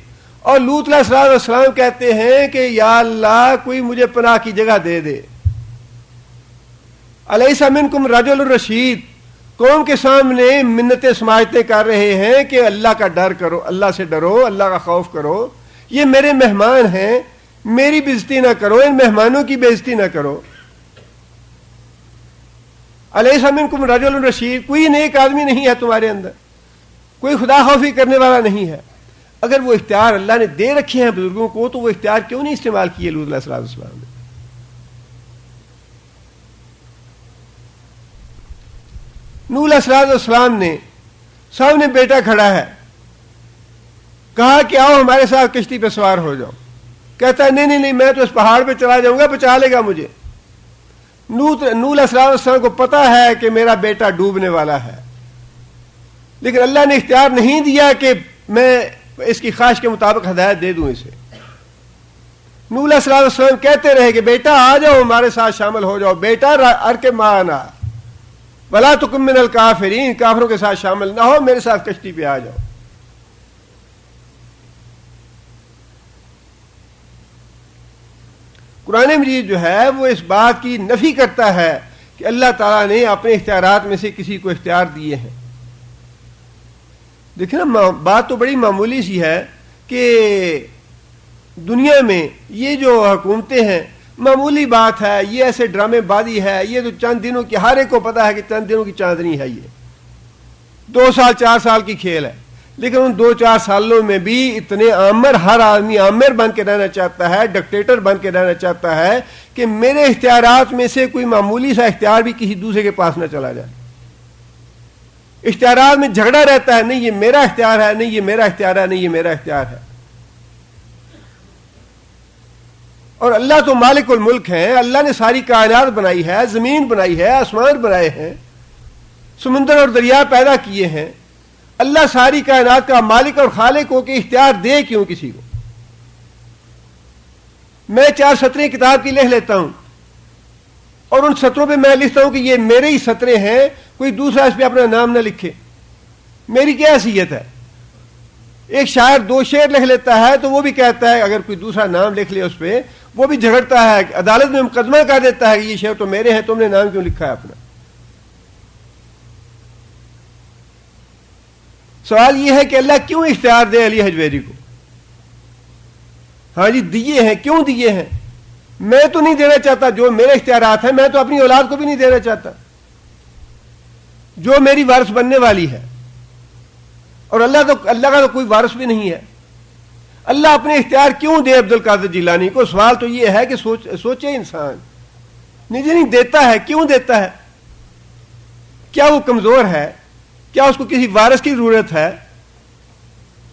اور لوط علیہ السلام کہتے ہیں کہ یا اللہ کوئی مجھے پناہ کی جگہ دے دے. الیس منکم رجل رشید، قوم کے سامنے منتیں سماجتیں کر رہے ہیں کہ اللہ کا ڈر کرو، اللہ سے ڈرو، اللہ کا خوف کرو، یہ میرے مہمان ہیں، میری بےزتی نہ کرو، ان مہمانوں کی بےزتی نہ کرو. الیس منکم رجل رشید، کوئی نیک آدمی نہیں ہے تمہارے اندر، کوئی خدا خوفی کرنے والا نہیں ہے. اگر وہ اختیار اللہ نے دے رکھے ہیں بزرگوں کو تو وہ اختیار کیوں نہیں استعمال کیے لوط علیہ السلام نے؟ نوح علیہ السلام نے سامنے بیٹا کھڑا ہے، کہا کہ آؤ ہمارے ساتھ کشتی پہ سوار ہو جاؤ. کہتا ہے نہیں نہیں نہیں، میں تو اس پہاڑ پہ چلا جاؤں گا، بچا لے گا مجھے. نوح علیہ السلام کو پتا ہے کہ میرا بیٹا ڈوبنے والا ہے، لیکن اللہ نے اختیار نہیں دیا کہ میں اس کی خواہش کے مطابق ہدایت دے دوں اسے. نوح علیہ السلام کہتے رہے کہ بیٹا آ جاؤ ہمارے ساتھ شامل ہو جاؤ، بیٹا ارک معنا ولا تکن من الکافرین، کافروں کے ساتھ شامل نہ ہو، میرے ساتھ کشتی پہ آ جاؤ۔ قرآن مجید جو ہے وہ اس بات کی نفی کرتا ہے کہ اللہ تعالیٰ نے اپنے اختیارات میں سے کسی کو اختیار دیے ہیں۔ دیکھیں نا، بات تو بڑی معمولی سی ہے کہ دنیا میں یہ جو حکومتیں ہیں معمولی بات ہے، یہ ایسے ڈرامے بازی ہے، یہ تو چند دنوں کی، ہر ایک کو پتا ہے کہ چند دنوں کی چاندنی ہے، یہ 2 سال 4 سال کی کھیل ہے، لیکن ان 2-4 سالوں میں بھی اتنے آمر، ہر آدمی آمر بن کے رہنا چاہتا ہے، ڈکٹیٹر بن کے رہنا چاہتا ہے کہ میرے اختیارات میں سے کوئی معمولی سا اختیار بھی کسی دوسرے کے پاس نہ چلا جائے۔ اختیارات میں جھگڑا رہتا ہے، نہیں یہ میرا اختیار ہے، نہیں یہ میرا اختیار ہے، نہیں یہ میرا اختیار ہے۔ اور اللہ تو مالک الملک ہیں، اللہ نے ساری کائنات بنائی ہے، زمین بنائی ہے، آسمان بنائے ہیں، سمندر اور دریا پیدا کیے ہیں۔ اللہ ساری کائنات کا مالک اور خالق ہو کے اختیار دے کیوں کسی کو؟ میں 4 سطریں کتاب کی لکھ لیتا ہوں اور ان سطروں پہ میں لکھتا ہوں کہ یہ میرے ہی سطریں ہیں، کوئی دوسرا اس پہ اپنا نام نہ لکھے، میری کیا حیثیت ہے؟ ایک شاعر 2 شعر لکھ لیتا ہے تو وہ بھی کہتا ہے اگر کوئی دوسرا نام لکھ لے اس پہ، وہ بھی جھگڑتا ہے، عدالت میں مقدمہ کر دیتا ہے کہ یہ شعر تو میرے ہیں، تم نے نام کیوں لکھا ہے اپنا؟ سوال یہ ہے کہ اللہ کیوں اختیار دے علی حجویری کو؟ ہاں جی دیے ہیں، کیوں دیے ہیں؟ میں تو نہیں دینا چاہتا، جو میرے اختیارات ہیں میں تو اپنی اولاد کو بھی نہیں دینا چاہتا جو میری وارث بننے والی ہے، اور اللہ کا تو کوئی وارث بھی نہیں ہے۔ اللہ اپنے اختیار کیوں دے عبد القادر جیلانی کو؟ سوال تو یہ ہے کہ سوچے انسان، نہیں دیتا ہے، کیوں دیتا ہے؟ کیا وہ کمزور ہے؟ کیا اس کو کسی وارث کی ضرورت ہے؟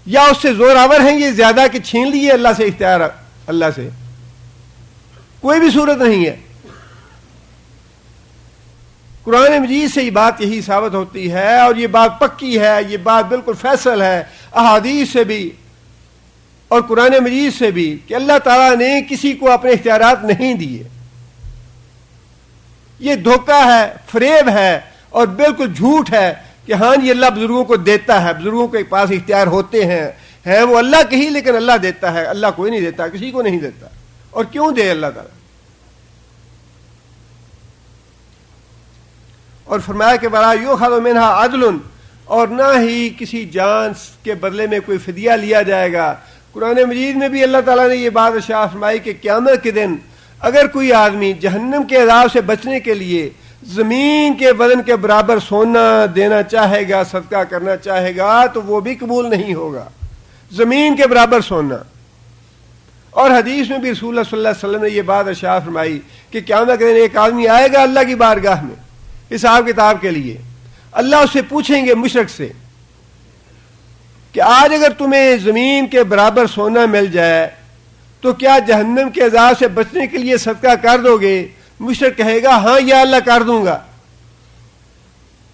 یا اس سے زور آور ہیں یہ زیادہ کہ چھین لیے اللہ سے اختیار؟ اللہ سے کوئی بھی صورت نہیں ہے۔ قرآن مجید سے یہ بات یہی ثابت ہوتی ہے، اور یہ بات پکی ہے، یہ بات بالکل فیصل ہے احادیث سے بھی اور قرآن مجید سے بھی کہ اللہ تعالیٰ نے کسی کو اپنے اختیارات نہیں دیے۔ یہ دھوکہ ہے، فریب ہے اور بالکل جھوٹ ہے کہ ہاں یہ اللہ بزرگوں کو دیتا ہے، بزرگوں کے پاس اختیار ہوتے ہیں وہ اللہ کے ہی، لیکن اللہ دیتا ہے۔ اللہ کوئی نہیں دیتا، کسی کو نہیں دیتا۔ اور کیوں دے اللہ تعالیٰ؟ اور فرمایا کہ بلا یؤخذ منها عدل، اور نہ ہی کسی جان کے بدلے میں کوئی فدیہ لیا جائے گا۔ قرآن مجید میں بھی اللہ تعالیٰ نے یہ بات ارشاد فرمائی کہ قیامت کے دن اگر کوئی آدمی جہنم کے عذاب سے بچنے کے لیے زمین کے وزن کے برابر سونا دینا چاہے گا، صدقہ کرنا چاہے گا، تو وہ بھی قبول نہیں ہوگا، زمین کے برابر سونا۔ اور حدیث میں بھی رسول اللہ صلی اللہ علیہ وسلم نے یہ بات ارشاد فرمائی کہ قیامت کے دن ایک آدمی آئے گا اللہ کی بارگاہ میں حساب کتاب کے لیے، اللہ اس سے پوچھیں گے مشرک سے کہ آج اگر تمہیں زمین کے برابر سونا مل جائے تو کیا جہنم کے عذاب سے بچنے کے لیے صدقہ کر دو گے؟ مشرک کہے گا ہاں یا اللہ کر دوں گا۔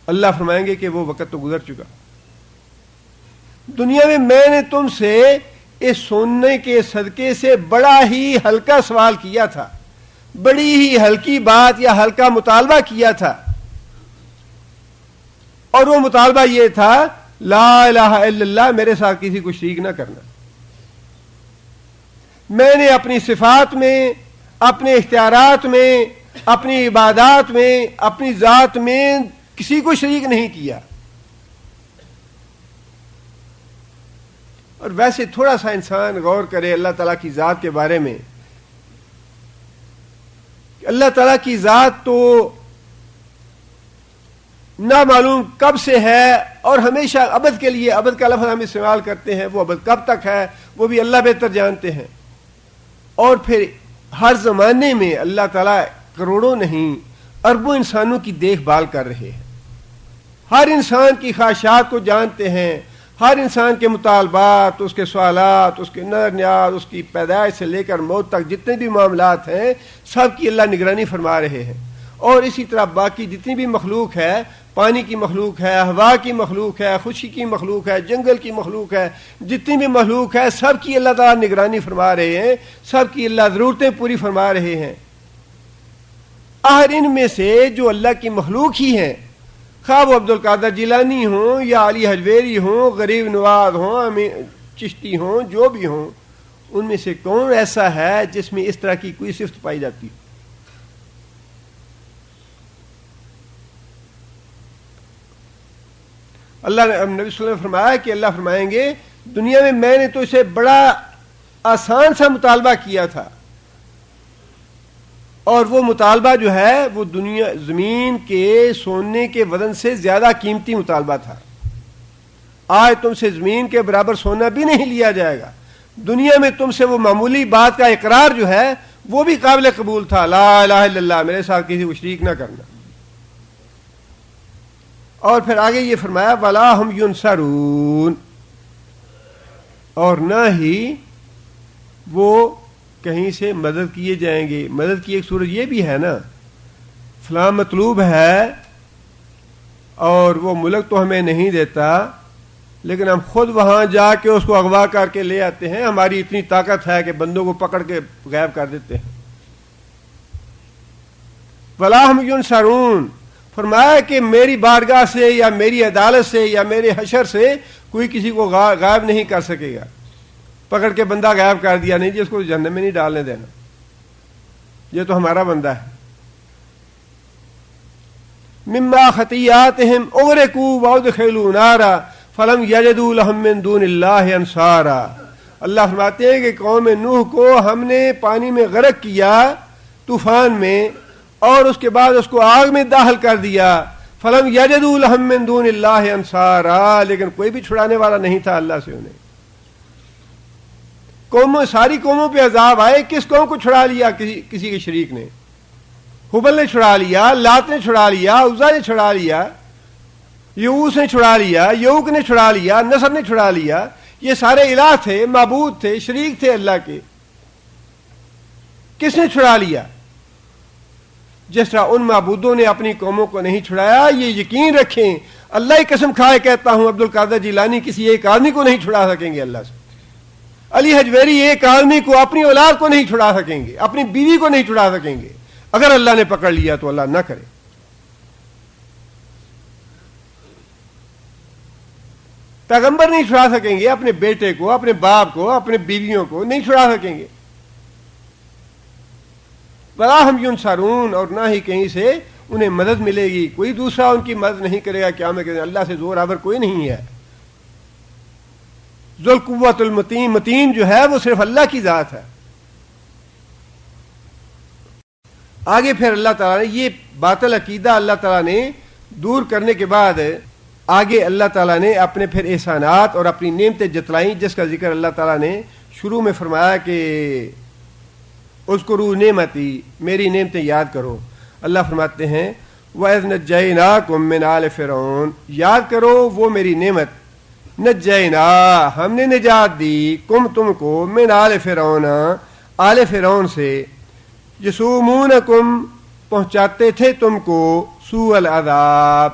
اللہ فرمائیں گے کہ وہ وقت تو گزر چکا، دنیا میں نے تم سے اس سونے کے صدقے سے بڑا ہی ہلکا سوال کیا تھا، بڑی ہی ہلکی بات یا ہلکا مطالبہ کیا تھا، اور وہ مطالبہ یہ تھا لا الہ الا اللہ، میرے ساتھ کسی کو شریک نہ کرنا۔ میں نے اپنی صفات میں، اپنے اختیارات میں، اپنی عبادات میں، اپنی ذات میں کسی کو شریک نہیں کیا۔ اور ویسے تھوڑا سا انسان غور کرے اللہ تعالیٰ کی ذات کے بارے میں، اللہ تعالیٰ کی ذات تو نہ معلوم کب سے ہے، اور ہمیشہ ابد کے لیے، ابد کا لفظ ہم استعمال کرتے ہیں، وہ ابد کب تک ہے وہ بھی اللہ بہتر جانتے ہیں۔ اور پھر ہر زمانے میں اللہ تعالیٰ کروڑوں نہیں اربوں انسانوں کی دیکھ بھال کر رہے ہیں، ہر انسان کی خواہشات کو جانتے ہیں، ہر انسان کے مطالبات، اس کے سوالات، اس کے نظر نیاز، اس کی پیدائش سے لے کر موت تک جتنے بھی معاملات ہیں سب کی اللہ نگرانی فرما رہے ہیں۔ اور اسی طرح باقی جتنی بھی مخلوق ہے پانی کی مخلوق ہے، ہوا کی مخلوق ہے، خشکی کی مخلوق ہے، جنگل کی مخلوق ہے، جتنی بھی مخلوق ہے سب کی اللہ تعالیٰ نگرانی فرما رہے ہیں، سب کی اللہ ضرورتیں پوری فرما رہے ہیں۔ ان میں سے جو اللہ کی مخلوق ہی ہیں، خواہ وہ عبد القادر جیلانی ہوں یا علی حجویری ہوں، غریب نواز ہوں، چشتی ہوں، جو بھی ہوں، ان میں سے کون ایسا ہے جس میں اس طرح کی کوئی صفت پائی جاتی؟ اللہ نے نبی صلی اللہ علیہ وسلم نے فرمایا کہ اللہ فرمائیں گے دنیا میں نے تو اسے بڑا آسان سا مطالبہ کیا تھا، اور وہ مطالبہ جو ہے وہ زمین کے سونے کے وزن سے زیادہ قیمتی مطالبہ تھا۔ آج تم سے زمین کے برابر سونا بھی نہیں لیا جائے گا، دنیا میں تم سے وہ معمولی بات کا اقرار جو ہے وہ بھی قابل قبول تھا، لا الہ الا اللہ، میرے ساتھ کسی کو شریک نہ کرنا۔ اور پھر آگے یہ فرمایا وَلَا هُمْ يُنصَرُونَ، اور نہ ہی وہ کہیں سے مدد کیے جائیں گے۔ مدد کی ایک صورت یہ بھی ہے نا، فلاں مطلوب ہے اور وہ ملک تو ہمیں نہیں دیتا، لیکن ہم خود وہاں جا کے اس کو اغوا کر کے لے آتے ہیں، ہماری اتنی طاقت ہے کہ بندوں کو پکڑ کے غائب کر دیتے ہیں۔ وَلَا هُمْ يُنصَرُونَ، فرمایا کہ میری بارگاہ سے یا میری عدالت سے یا میرے حشر سے کوئی کسی کو غائب نہیں کر سکے گا۔ پکڑ کے بندہ غائب کر دیا، نہیں جی اس کو جہنم میں نہیں ڈالنے دینا، یہ تو ہمارا بندہ ہے۔ مما خطیاتہم اغرقوا وادخلوا نارا فلم یجدوا لہم من دون اللہ انصارا۔ اللہ فرماتے ہیں کہ قوم نوح کو ہم نے پانی میں غرق کیا، طوفان میں، اور اس کے بعد اس کو آگ میں داخل کر دیا۔ فلم یجدوا لہم من دون اللہ انصارا، لیکن کوئی بھی چھڑانے والا نہیں تھا اللہ سے انہیں۔ ساری قوموں پہ عذاب آئے، کس قوم کو چھڑا لیا؟ کسی کے شریک نے، حبل نے چھڑا لیا، لات نے چھڑا لیا، عزا نے چھڑا لیا، یعوس نے چھڑا لیا، یعوق نے چھڑا لیا، نصر نے چھڑا لیا۔ یہ سارے الہ تھے، معبود تھے، شریک تھے اللہ کے۔ کس نے چھڑا لیا؟ جس طرح ان معبودوں نے اپنی قوموں کو نہیں چھڑایا، یہ یقین رکھیں، اللہ کی قسم کھائے کہتا ہوں، عبد القادر جیلانی کسی ایک آدمی کو نہیں چھڑا سکیں گے اللہ سے، علی حجویری ایک آدمی کو، اپنی اولاد کو نہیں چھڑا سکیں گے، اپنی بیوی کو نہیں چھڑا سکیں گے۔ اگر اللہ نے پکڑ لیا تو اللہ نہ کرے۔ پیغمبر نہیں چھڑا سکیں گے، اپنے بیٹے کو، اپنے باپ کو، اپنے بیویوں کو نہیں چھڑا سکیں گے۔ وَلَا هُمْ يُنصَرُونَ، اور نہ ہی کہیں سے انہیں مدد ملے گی، کوئی دوسرا ان کی مدد نہیں کرے گا قیامت کے دن، اللہ سے زور آور کوئی نہیں ہے۔ ذو القوۃ المتین، متین جو ہے وہ صرف اللہ کی ذات ہے۔ آگے پھر اللہ تعالیٰ نے یہ باطل عقیدہ اللہ تعالیٰ نے دور کرنے کے بعد آگے اللہ تعالیٰ نے اپنے پھر احسانات اور اپنی نعمتیں جتلائیں، جس کا ذکر اللہ تعالیٰ نے شروع میں فرمایا کہ اذکروا نعمتی، میری نعمتیں یاد کرو۔ اللہ فرماتے ہیں وَإِذْ نَجَّيْنَاكُمْ مِنْ آلِ فِرْعَوْنَ، یاد کرو وہ میری نعمت، نجینا، ہم نے نجات دی، تم کو، من آل فرعون، آل فرعون سے، یسومونکم، پہنچاتے تھے تم کو، سوء العذاب،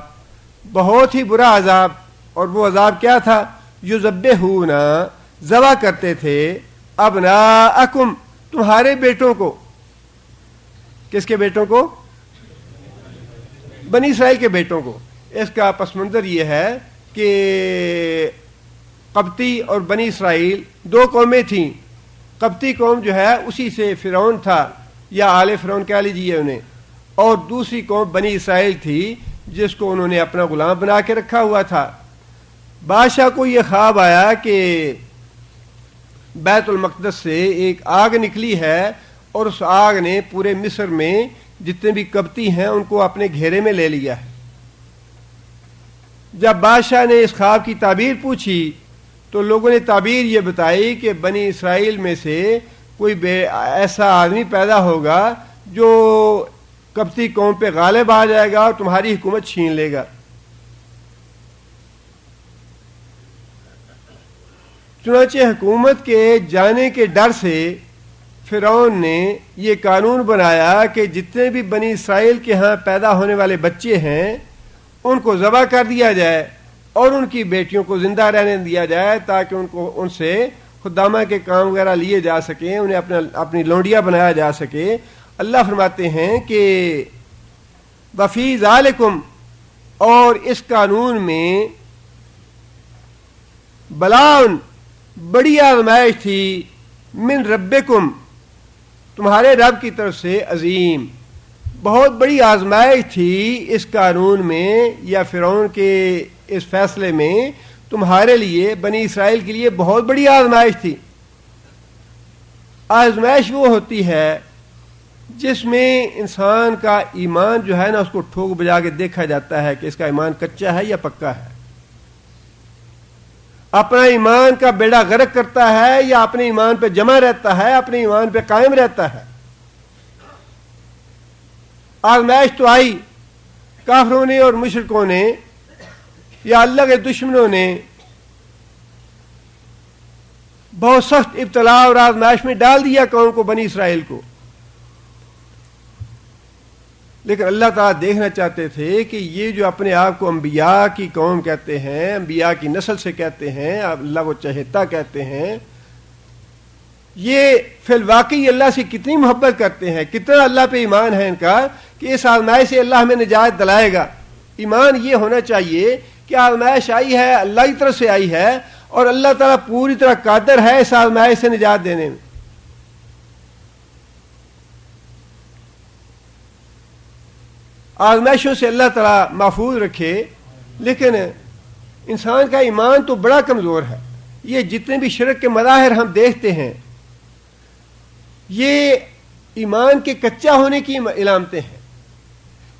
بہت ہی برا عذاب۔ اور وہ عذاب کیا تھا؟ یذبحون، ذبح کرتے تھے، ابناءکم، تمہارے بیٹوں کو۔ کس کے بیٹوں کو؟ بنی اسرائیل کے بیٹوں کو۔ اس کا پس منظر یہ ہے کہ قبطی اور بنی اسرائیل دو قومیں تھیں۔ قبطی قوم جو ہے اسی سے فرعون تھا، یا آل فرعون کہہ لیجیے انہیں، اور دوسری قوم بنی اسرائیل تھی جس کو انہوں نے اپنا غلام بنا کے رکھا ہوا تھا۔ بادشاہ کو یہ خواب آیا کہ بیت المقدس سے ایک آگ نکلی ہے، اور اس آگ نے پورے مصر میں جتنے بھی قبطی ہیں ان کو اپنے گھیرے میں لے لیا ہے۔ جب بادشاہ نے اس خواب کی تعبیر پوچھی تو لوگوں نے تعبیر یہ بتائی کہ بنی اسرائیل میں سے کوئی ایسا آدمی پیدا ہوگا جو قبطی قوم پہ غالب آ جائے گا اور تمہاری حکومت چھین لے گا۔ چنانچہ حکومت کے جانے کے ڈر سے فرعون نے یہ قانون بنایا کہ جتنے بھی بنی اسرائیل کے ہاں پیدا ہونے والے بچے ہیں ان کو ذبح کر دیا جائے اور ان کی بیٹیوں کو زندہ رہنے دیا جائے تاکہ ان سے خدامہ کے کام وغیرہ لیے جا سکیں, انہیں اپنی لونڈیاں بنایا جا سکے. اللہ فرماتے ہیں کہ وفی ذالکم, اور اس قانون میں بلاؤن بڑی آزمائش تھی, من ربکم تمہارے رب کی طرف سے, عظیم بہت بڑی آزمائش تھی اس قانون میں یا فرعون کے اس فیصلے میں تمہارے لیے, بنی اسرائیل کے لیے بہت بڑی آزمائش تھی. آزمائش وہ ہوتی ہے جس میں انسان کا ایمان جو ہے نا اس کو ٹھوک بجا کے دیکھا جاتا ہے کہ اس کا ایمان کچا ہے یا پکا ہے, اپنا ایمان کا بیڑا غرق کرتا ہے یا اپنے ایمان پہ جمع رہتا ہے, اپنے ایمان پہ قائم رہتا ہے. آزمائش تو آئی, کافروں نے اور مشرکوں نے یا اللہ کے دشمنوں نے بہت سخت ابتلا اور آزمائش میں ڈال دیا قوم کو, بنی اسرائیل کو. لیکن اللہ تعالیٰ دیکھنا چاہتے تھے کہ یہ جو اپنے آپ کو انبیاء کی قوم کہتے ہیں, انبیاء کی نسل سے کہتے ہیں, اللہ کو چہیتا کہتے ہیں, یہ فی الواقعی اللہ سے کتنی محبت کرتے ہیں, کتنا اللہ پہ ایمان ہے ان کا کہ اس آزمائش سے اللہ ہمیں نجات دلائے گا. ایمان یہ ہونا چاہیے کہ آزمائش آئی ہے اللہ کی طرف سے آئی ہے اور اللہ تعالیٰ پوری طرح قادر ہے اس آزمائش سے نجات دینے میں. آزمائشوں سے اللہ تعالیٰ محفوظ رکھے. لیکن انسان کا ایمان تو بڑا کمزور ہے. یہ جتنے بھی شرک کے مظاہر ہم دیکھتے ہیں یہ ایمان کے کچا ہونے کی علامتیں ہیں.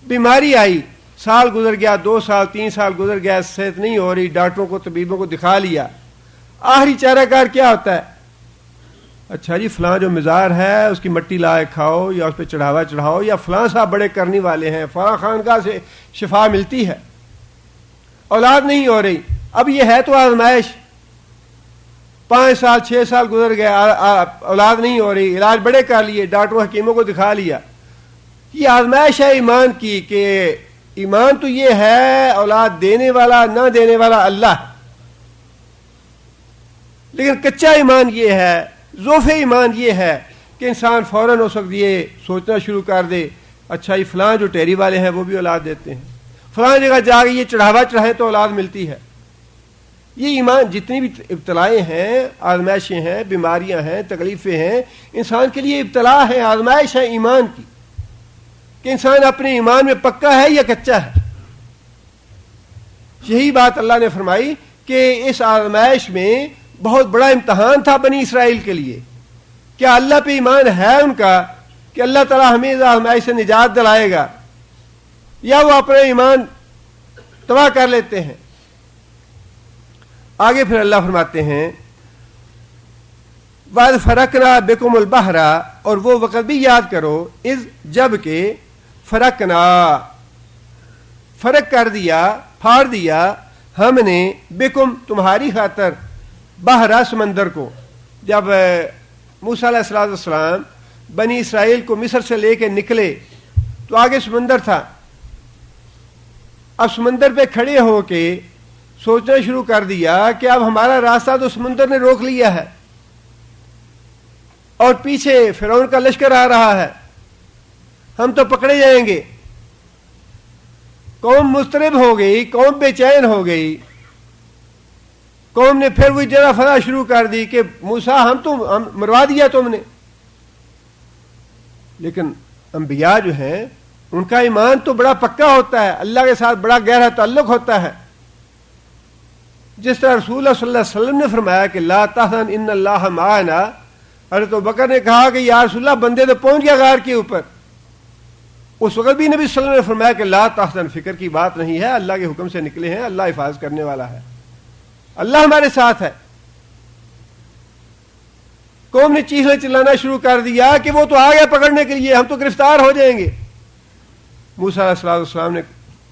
بیماری آئی, سال گزر گیا, 2 سال 3 سال گزر گیا, صحت نہیں ہو رہی, ڈاکٹروں کو طبیبوں کو دکھا لیا, آخری چارہ کار کیا ہوتا ہے؟ اچھا جی فلاں جو مزار ہے اس کی مٹی لائے کھاؤ یا اس پہ چڑھاوا چڑھاؤ, یا فلاں صاحب بڑے کرنے والے ہیں, فلاں خانقاہ سے شفا ملتی ہے. اولاد نہیں ہو رہی, اب یہ ہے تو آزمائش, 5 سال 6 سال گزر گئے, اولاد نہیں ہو رہی, علاج بڑے کر لیے, ڈاکٹروں حکیموں کو دکھا لیا. یہ آزمائش ہے ایمان کی کہ ایمان تو یہ ہے اولاد دینے والا نہ دینے والا اللہ, لیکن کچا ایمان یہ ہے, ضعف ایمان یہ ہے کہ انسان فوراً اس وقت یہ سوچنا شروع کر دے اچھا یہ فلاں جو ٹیری والے ہیں وہ بھی اولاد دیتے ہیں, فلاں جگہ جا کے یہ چڑھاوا چڑھائیں تو اولاد ملتی ہے. یہ ایمان جتنی بھی ابتلائیں ہیں, آزمائشیں ہیں, بیماریاں ہیں, تکلیفیں ہیں, انسان کے لیے ابتلا ہے, آزمائش ہے ایمان کی کہ انسان اپنے ایمان میں پکا ہے یا کچا ہے. یہی بات اللہ نے فرمائی کہ اس آزمائش میں بہت بڑا امتحان تھا بنی اسرائیل کے لیے. کیا اللہ پہ ایمان ہے ان کا کہ اللہ تعالیٰ ہمیں اس آزمائش سے نجات دلائے گا, یا وہ اپنا ایمان تباہ کر لیتے ہیں. آگے پھر اللہ فرماتے ہیں وَإِذْ فَرَقْنَا بِكُمُ الْبَحْرَ, اور وہ وقت بھی یاد کرو, اذ جب کہ فرقنا فرق کر دیا, پھاڑ دیا, ہم نے بکم تمہاری خاطر, بحرا سمندر کو. جب موسیٰ علیہ السلام بنی اسرائیل کو مصر سے لے کے نکلے تو آگے سمندر تھا. اب سمندر پہ کھڑے ہو کے سوچنا شروع کر دیا کہ اب ہمارا راستہ تو سمندر نے روک لیا ہے اور پیچھے فرعون کا لشکر آ رہا ہے, ہم تو پکڑے جائیں گے. قوم مضطرب ہو گئی, قوم بے چین ہو گئی. قوم نے پھر وہی جرا فضا شروع کر دی کہ موسیٰ ہم مروا دیا تم نے. لیکن انبیاء جو ہیں ان کا ایمان تو بڑا پکا ہوتا ہے, اللہ کے ساتھ بڑا گہرا تعلق ہوتا ہے. جس طرح رسول اللہ صلی اللہ علیہ وسلم نے فرمایا کہ لا تحزن ان اللہ معنا, حضرت ابوبکر نے کہا کہ یا رسول اللہ بندے تو پہنچ گیا غار کے اوپر. اس وقت بھی نبی صلی اللہ علیہ وسلم نے فرمایا کہ لا تحزن, فکر کی بات نہیں ہے, اللہ کے حکم سے نکلے ہیں, اللہ حفاظت کرنے والا ہے, اللہ ہمارے ساتھ ہے. قوم نے چیخنا چلانا شروع کر دیا کہ وہ تو آ گیا پکڑنے کے لیے, ہم تو گرفتار ہو جائیں گے. موسیٰ علیہ السلام نے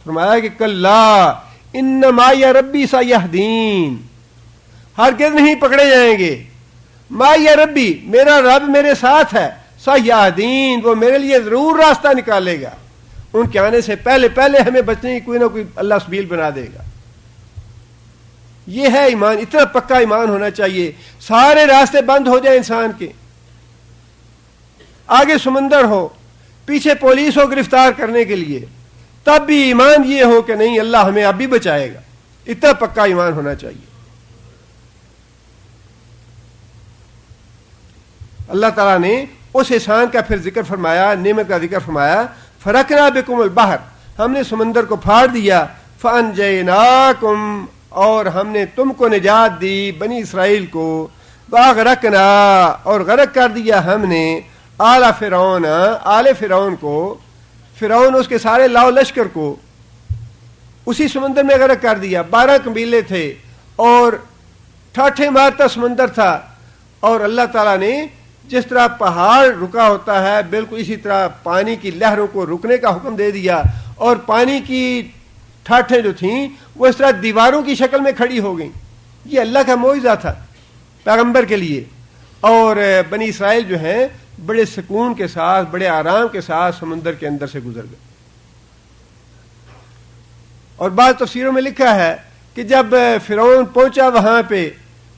فرمایا کہ کلا ان معی ربی سیہدین, ہرگز نہیں پکڑے جائیں گے. معی ربی, میرا رب میرے ساتھ ہے, سیہدین, وہ میرے لیے ضرور راستہ نکالے گا. ان کے آنے سے پہلے پہلے ہمیں بچنے کی کوئی نہ کوئی اللہ سبیل بنا دے گا. یہ ہے ایمان. اتنا پکا ایمان ہونا چاہیے. سارے راستے بند ہو جائیں انسان کے, آگے سمندر ہو, پیچھے پولیس ہو گرفتار کرنے کے لیے, تب بھی ایمان یہ ہو کہ نہیں اللہ ہمیں اب بھی بچائے گا. اتنا پکا ایمان ہونا چاہیے. اللہ تعالیٰ نے اس احسان کا پھر ذکر فرمایا, نعمت کا ذکر فرمایا. فرقنا بکم البحر, ہم نے سمندر کو پھاڑ دیا. فانجیناکم, اور ہم نے تم کو نجات دی, بنی اسرائیل کو. واغرقنا, اور غرق کر دیا ہم نے آل فرعون, آل فرعون کو, فرعون اس کے سارے لاؤ لشکر کو اسی سمندر میں غرق کر دیا. 12 قبیلے تھے اور ٹھاٹھے مارتا سمندر تھا. اور اللہ تعالیٰ نے جس طرح پہاڑ رکا ہوتا ہے بالکل اسی طرح پانی کی لہروں کو رکنے کا حکم دے دیا, اور پانی کی ٹھاٹھیں جو تھیں وہ اس طرح دیواروں کی شکل میں کھڑی ہو گئیں. یہ اللہ کا معجزہ تھا پیغمبر کے لیے. اور بنی اسرائیل جو ہیں بڑے سکون کے ساتھ, بڑے آرام کے ساتھ سمندر کے اندر سے گزر گئے. اور بعض تفسیروں میں لکھا ہے کہ جب فرعون پہنچا وہاں پہ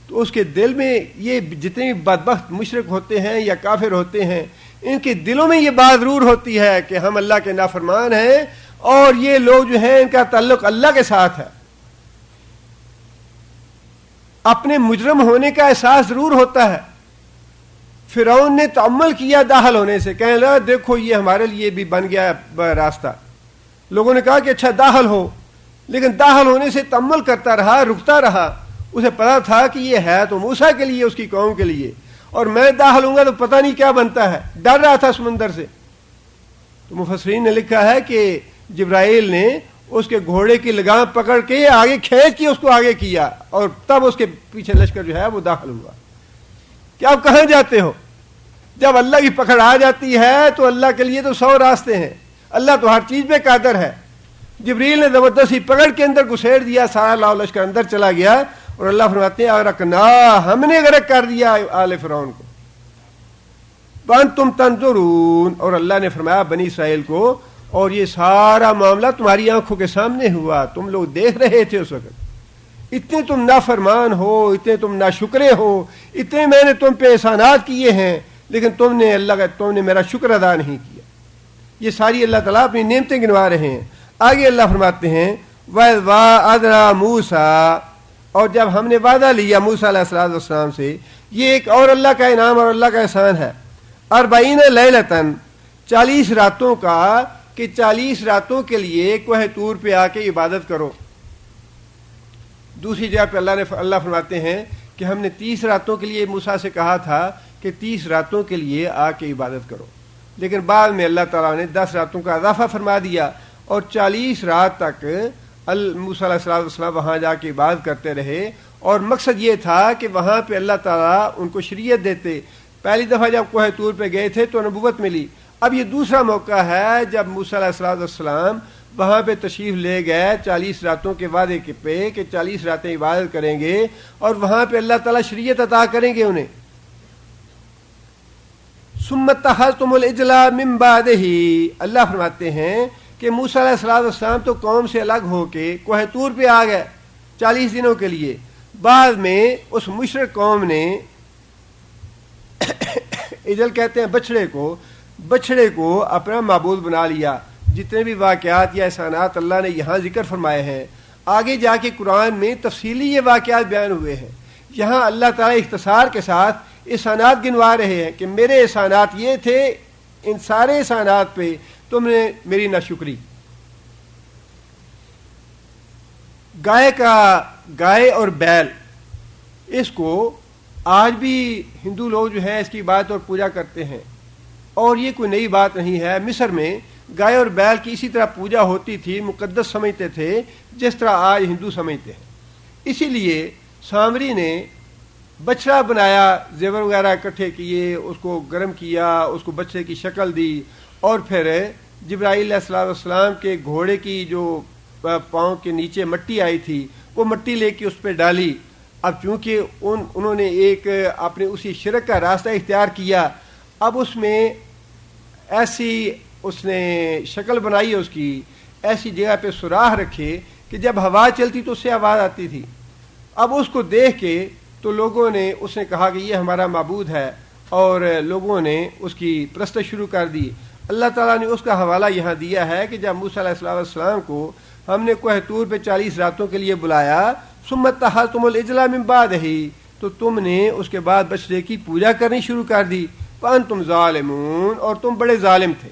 تو اس کے دل میں یہ جتنے بدبخت مشرک ہوتے ہیں یا کافر ہوتے ہیں, ان کے دلوں میں یہ بات ضرور ہوتی ہے کہ ہم اللہ کے نافرمان ہیں اور یہ لوگ جو ہیں ان کا تعلق اللہ کے ساتھ ہے. اپنے مجرم ہونے کا احساس ضرور ہوتا ہے. فرعون نے تعمل کیا داخل ہونے سے, کہنے لگا دیکھو یہ ہمارے لیے بھی بن گیا راستہ. لوگوں نے کہا کہ اچھا داخل ہو, لیکن داخل ہونے سے تعمل کرتا رہا, رکتا رہا. اسے پتا تھا کہ یہ ہے تو موسیٰ کے لیے, اس کی قوم کے لیے, اور میں داخل ہوں گا تو پتہ نہیں کیا بنتا ہے. ڈر رہا تھا سمندر سے. تو مفسرین نے لکھا ہے کہ جبرائیل نے اس کے گھوڑے کی لگام پکڑ کے آگے کھینچ کے اس کو آگے کیا, اور تب اس کے پیچھے لشکر جو ہے وہ داخل ہوا. کہ آپ کہاں جاتے ہو؟ جب اللہ کی پکڑ آ جاتی ہے تو اللہ کے لیے تو 100 راستے ہیں. اللہ تو ہر چیز پہ قادر ہے. جبریل نے زبردستی پکڑ کے اندر گھسیڑ دیا, سارا لاؤ لشکر اندر چلا گیا. اور اللہ فرماتے ہیں اغرقنا, ہم نے غرق کر دیا آل فرعون کو. وانتم تنظرون, اور اللہ نے فرمایا بنی اسرائیل کو, اور یہ سارا معاملہ تمہاری آنکھوں کے سامنے ہوا, تم لوگ دیکھ رہے تھے اس وقت. اتنے تم نافرمان ہو, اتنے تم ناشکرے ہو, اتنے میں نے تم پہ احسانات کیے ہیں, لیکن تم نے میرا شکر ادا نہیں کیا. یہ ساری اللہ تعالیٰ اپنی نعمتیں گنوا رہے ہیں. آگے اللہ فرماتے ہیں وَإِذْ وَعَدْنَا مُوسَىٰ, اور جب ہم نے وعدہ لیا موسیٰ علیہ السلام سے. یہ ایک اور اللہ کا انعام اور اللہ کا احسان ہے. 40 لیلۃ, 40 راتوں کا, کہ 40 راتوں کے لیے کوہ طور پہ آ کے عبادت کرو. دوسری جگہ پہ اللہ فرماتے ہیں کہ ہم نے 30 راتوں کے لیے موسیٰ سے کہا تھا کہ 30 راتوں کے لیے آ کے عبادت کرو, لیکن بعد میں اللہ تعالیٰ نے 10 راتوں کا اضافہ فرما دیا, اور 40 رات تک موسیٰ علیہ السلام وہاں جا کے عبادت کرتے رہے. اور مقصد یہ تھا کہ وہاں پہ اللہ تعالیٰ ان کو شریعت دیتے. پہلی دفعہ جب کوہ طور پہ گئے تھے تو نبوت ملی. اب یہ دوسرا موقع ہے جب موسیٰ علیہ السلام وہاں پہ تشریف لے گئے 40 راتوں کے وعدے پہ کہ 40 راتیں عبادت کریں گے, اور وہاں پہ اللہ تعالیٰ شریعت عطا کریں گے انہیں. ثم اتخذتم العجل من بعدہ, اللہ فرماتے ہیں کہ موسیٰ علیہ السلام تو قوم سے الگ ہو کے کوہ طور پہ آ گئے 40 دنوں کے لیے. بعد میں اس مشرک قوم نے عجل کہتے ہیں بچڑے کو اپنا معبود بنا لیا. جتنے بھی واقعات یا احسانات اللہ نے یہاں ذکر فرمائے ہیں, آگے جا کے قرآن میں تفصیلی یہ واقعات بیان ہوئے ہیں. یہاں اللہ تعالیٰ اختصار کے ساتھ احسانات گنوا رہے ہیں کہ میرے احسانات یہ تھے, ان سارے احسانات پہ تم نے میری ناشکری. گائے اور بیل, اس کو آج بھی ہندو لوگ جو ہیں اس کی بات اور پوجا کرتے ہیں, اور یہ کوئی نئی بات نہیں ہے. مصر میں گائے اور بیل کی اسی طرح پوجا ہوتی تھی, مقدس سمجھتے تھے جس طرح آج ہندو سمجھتے ہیں. اسی لیے سامری نے بچڑا بنایا, زیور وغیرہ اکٹھے کیے, اس کو گرم کیا, اس کو بچے کی شکل دی, اور پھر جبرائیل علیہ السلام کے گھوڑے کی جو پاؤں کے نیچے مٹی آئی تھی وہ مٹی لے کے اس پہ ڈالی. اب چونکہ انہوں نے ایک اپنے اسی شرک کا راستہ اختیار کیا, اب اس میں ایسی اس نے شکل بنائی ہے اس کی، ایسی جگہ پہ سوراخ رکھے کہ جب ہوا چلتی تو اس سے آواز آتی تھی. اب اس کو دیکھ کے تو لوگوں نے، اس نے کہا کہ یہ ہمارا معبود ہے، اور لوگوں نے اس کی پرستش شروع کر دی. اللہ تعالیٰ نے اس کا حوالہ یہاں دیا ہے کہ جب موسیٰ علیہ السلام کو ہم نے کوہ طور پہ 40 راتوں کے لیے بلایا، ثم اتخذتم العجل من بعدہ، تو تم نے اس کے بعد بچڑے کی پوجا کرنی شروع کر دی. وانتم ظالمون، اور تم بڑے ظالم تھے،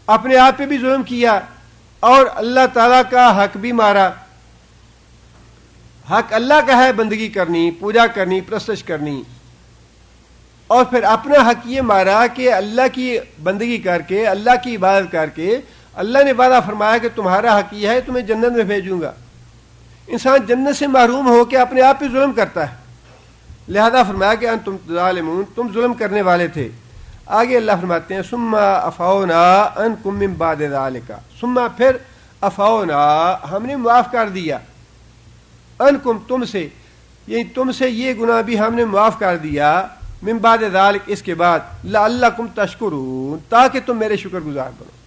اپنے آپ پہ بھی ظلم کیا اور اللہ تعالیٰ کا حق بھی مارا. حق اللہ کا ہے بندگی کرنی، پوجا کرنی، پرستش کرنی، اور پھر اپنا حق یہ مارا کہ اللہ کی بندگی کر کے، اللہ کی عبادت کر کے اللہ نے وعدہ فرمایا کہ تمہارا حق یہ ہے تمہیں جنت میں بھیجوں گا. انسان جنت سے محروم ہو کے اپنے آپ پہ ظلم کرتا ہے، لہذا فرمایا کہ انتم ظالمون، تم ظلم کرنے والے تھے. آگے اللہ فرماتے ہیں ثم عفونا عنکم من بعد ذالک، ثم پھر عفونا ہم نے معاف کر دیا، عنکم تم سے، یعنی تم سے یہ گناہ بھی ہم نے معاف کر دیا، من بعد ذالک اس کے بعد، لعلکم تشکرون تاکہ تم میرے شکر گزار بنو.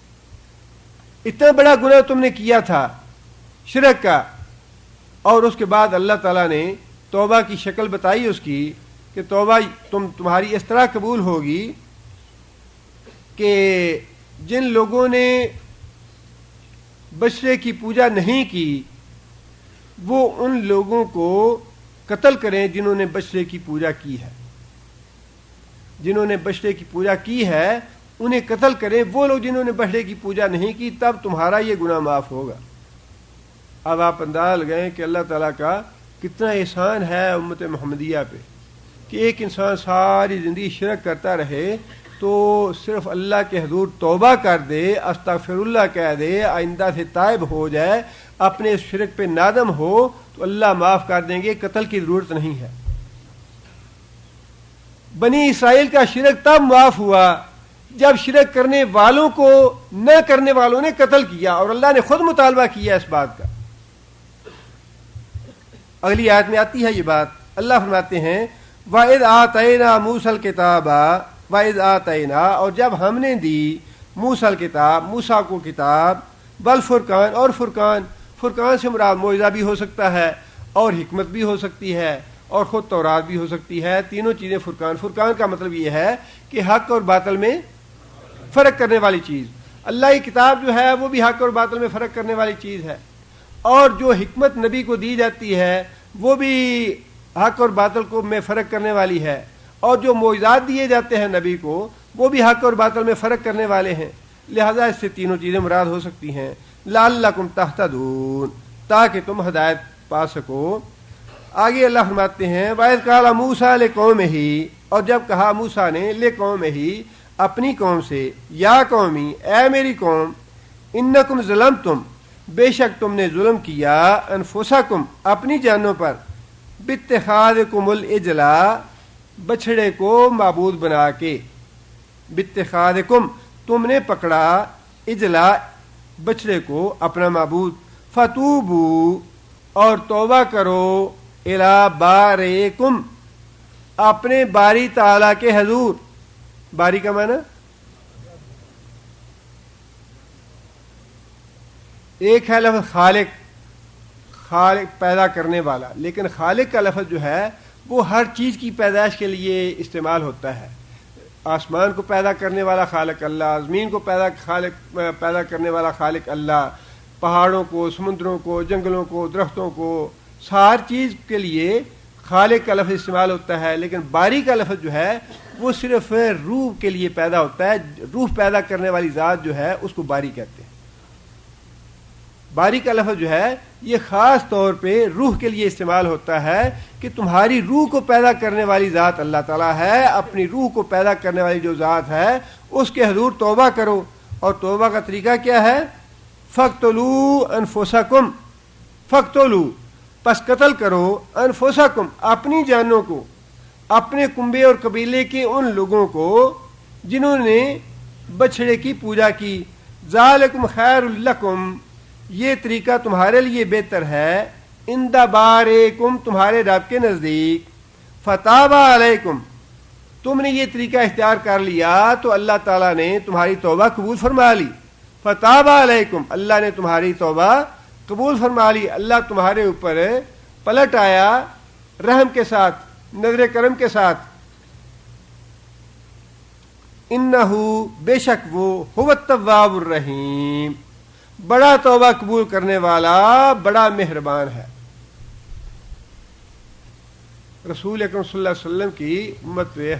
اتنا بڑا گناہ تم نے کیا تھا شرک کا، اور اس کے بعد اللہ تعالیٰ نے توبہ کی شکل بتائی اس کی کہ توبہ تمہاری اس طرح قبول ہوگی کہ جن لوگوں نے بچڑے کی پوجا نہیں کی وہ ان لوگوں کو قتل کریں جنہوں نے بچڑے کی پوجا کی ہے. جنہوں نے بچڑے کی پوجا کی ہے انہیں قتل کریں، وہ لوگ جنہوں نے بچڑے کی پوجا نہیں کی، تب تمہارا یہ گناہ معاف ہوگا. اب آپ انداز لگائیں کہ اللہ تعالیٰ کا کتنا احسان ہے امت محمدیہ پہ کہ ایک انسان ساری زندگی شرک کرتا رہے تو صرف اللہ کے حضور توبہ کر دے، استغفر اللہ کہہ دے، آئندہ سے تائب ہو جائے، اپنے اس شرک پہ نادم ہو تو اللہ معاف کر دیں گے، قتل کی ضرورت نہیں ہے. بنی اسرائیل کا شرک تب معاف ہوا جب شرک کرنے والوں کو نہ کرنے والوں نے قتل کیا، اور اللہ نے خود مطالبہ کیا اس بات کا. اگلی آیت میں آتی ہے یہ بات، اللہ فرماتے ہیں وَإِذْ آتَيْنَا مُوسَى الْكِتَابَ وَإِذْ آتَيْنَا، اور جب ہم نے دی موسیٰ الکتاب، موسیٰ کو کتاب، والفرقان، اور فرقان. فرقان سے مراد معجزہ بھی ہو سکتا ہے اور حکمت بھی ہو سکتی ہے اور خود تورات بھی ہو سکتی ہے، تینوں چیزیں فرقان. فرقان کا مطلب یہ ہے کہ حق اور باطل میں فرق کرنے والی چیز. اللہ کی کتاب جو ہے وہ بھی حق اور باطل میں فرق کرنے والی چیز ہے، اور جو حکمت نبی کو دی جاتی ہے وہ بھی حق اور باطل کو میں فرق کرنے والی ہے، اور جو معجزات دیے جاتے ہیں نبی کو وہ بھی حق اور باطل میں فرق کرنے والے ہیں. لہذا اس سے تینوں چیزیں مراد ہو سکتی ہیں. لعلکم تہتدون، تاکہ تم ہدایت پا سکو. آگے اللہ فرماتے ہیں وَإِذْ قَالَ مُوسَىٰ لِقَوْمِهِ، اور جب کہا موسیٰ نے لِقَوْمِهِ اپنی قوم سے، یا قومی اے میری قوم، انکم ظلمتم بے شک تم نے ظلم کیا، انفسکم اپنی جانوں پر، باتخاذکم العجل بچھڑے کو معبود بنا کے، باتخاذکم تم نے پکڑا، اجلا بچھڑے کو اپنا معبود، فتوبو اور توبہ کرو، الی بارئکم اپنے باری تعالیٰ کے حضور. باری کا معنی ایک ہے لفظ خالق، خالق پیدا کرنے والا، لیکن خالق کا لفظ جو ہے وہ ہر چیز کی پیدائش کے لیے استعمال ہوتا ہے. آسمان کو پیدا کرنے والا خالق اللہ، زمین کو پیدا کرنے والا خالق اللہ، پہاڑوں کو، سمندروں کو، جنگلوں کو، درختوں کو، ہر چیز کے لیے خالق کا لفظ استعمال ہوتا ہے. لیکن باری کا لفظ جو ہے وہ صرف روح کے لیے پیدا ہوتا ہے. روح پیدا کرنے والی ذات جو ہے اس کو باری کہتے ہیں. باری کا لفظ جو ہے یہ خاص طور پہ روح کے لیے استعمال ہوتا ہے کہ تمہاری روح کو پیدا کرنے والی ذات اللہ تعالیٰ ہے. اپنی روح کو پیدا کرنے والی جو ذات ہے اس کے حضور توبہ کرو. اور توبہ کا طریقہ کیا ہے؟ فَاقْتُلُوا أَنفُسَكُمْ، فَاقْتُلُوا پس قتل کرو، انفسکم اپنی جانوں کو، اپنے کنبے اور قبیلے کے ان لوگوں کو جنہوں نے بچھڑے کی پوجا کی. ذالکم خیر لکم، یہ طریقہ تمہارے لیے بہتر ہے، عند بارئکم تمہارے رب کے نزدیک. فتاب علیکم تم نے یہ طریقہ اختیار کر لیا تو اللہ تعالیٰ نے تمہاری توبہ قبول فرما لی. فتاب علیکم, اللہ نے تمہاری توبہ قبول فرما لی, اللہ تمہارے اوپر پلٹ آیا رحم کے ساتھ, نظر کرم کے ساتھ. انہو, بے شک وہ, هو التواب الرحیم, بڑا توبہ قبول کرنے والا, بڑا مہربان ہے. رسول اکرم صلی اللہ علیہ وسلم کی امت پہ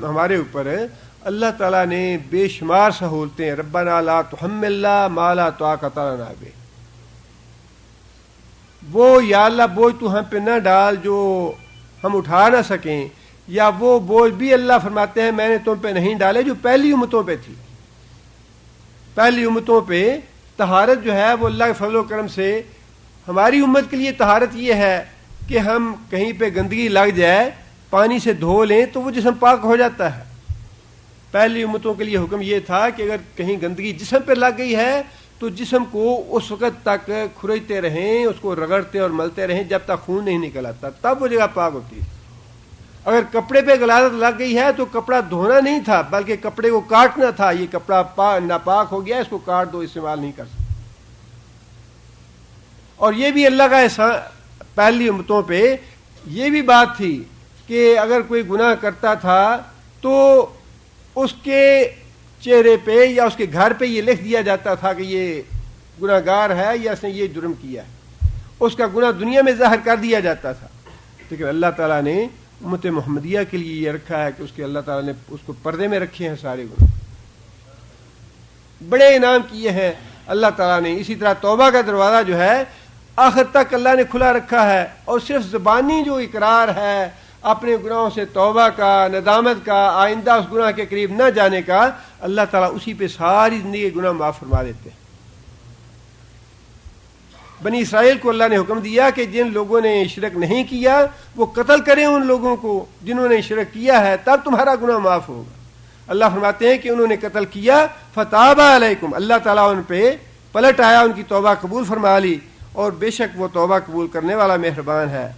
ہمارے اوپر اللہ تعالیٰ نے بے شمار سہولتیں, ربنا لا تحملنا ما لا طاقت لنا بہ, وہ یا اللہ بوجھ تو ہم پہ نہ ڈال جو ہم اٹھا نہ سکیں, یا وہ بوجھ بھی اللہ فرماتے ہیں میں نے تم پہ نہیں ڈالے جو پہلی امتوں پہ تھی. پہلی امتوں پہ طہارت جو ہے وہ اللہ کے فضل و کرم سے, ہماری امت کے لیے طہارت یہ ہے کہ ہم کہیں پہ گندگی لگ جائے پانی سے دھو لیں تو وہ جسم پاک ہو جاتا ہے. پہلی امتوں کے لیے حکم یہ تھا کہ اگر کہیں گندگی جسم پہ لگ گئی ہے تو جسم کو اس وقت تک کھرچتے رہیں, اس کو رگڑتے اور ملتے رہیں جب تک خون نہیں نکل آتا, تب وہ جگہ پاک ہوتی ہے. اگر کپڑے پہ غلاظت لگ گئی ہے تو کپڑا دھونا نہیں تھا بلکہ کپڑے کو کاٹنا تھا, یہ کپڑا ناپاک ہو گیا, اس کو کاٹ دو, استعمال نہیں کر سکتے. اور یہ بھی اللہ کا احسان, پہلی امتوں پہ یہ بھی بات تھی کہ اگر کوئی گناہ کرتا تھا تو اس کے چہرے پہ یا اس کے گھر پہ یہ لکھ دیا جاتا تھا کہ یہ گناہ گار ہے یا اس نے یہ جرم کیا ہے, اس کا گناہ دنیا میں ظاہر کر دیا جاتا تھا. لیکن اللہ تعالیٰ نے امت محمدیہ کے لیے یہ رکھا ہے کہ اس کے اللہ تعالیٰ نے اس کو پردے میں رکھے ہیں سارے گناہ, بڑے انعام کیے ہیں اللہ تعالیٰ نے. اسی طرح توبہ کا دروازہ جو ہے آخر تک اللہ نے کھلا رکھا ہے, اور صرف زبانی جو اقرار ہے اپنے گناہوں سے توبہ کا, ندامت کا, آئندہ اس گناہ کے قریب نہ جانے کا, اللہ تعالیٰ اسی پہ ساری زندگی گناہ معاف فرما دیتے ہیں. بنی اسرائیل کو اللہ نے حکم دیا کہ جن لوگوں نے شرک نہیں کیا وہ قتل کریں ان لوگوں کو جنہوں نے شرک کیا ہے, تب تمہارا گناہ معاف ہوگا. اللہ فرماتے ہیں کہ انہوں نے قتل کیا, فتاب علیکم, اللہ تعالیٰ ان پہ پلٹ آیا, ان کی توبہ قبول فرما لی, اور بے شک وہ توبہ قبول کرنے والا مہربان ہے.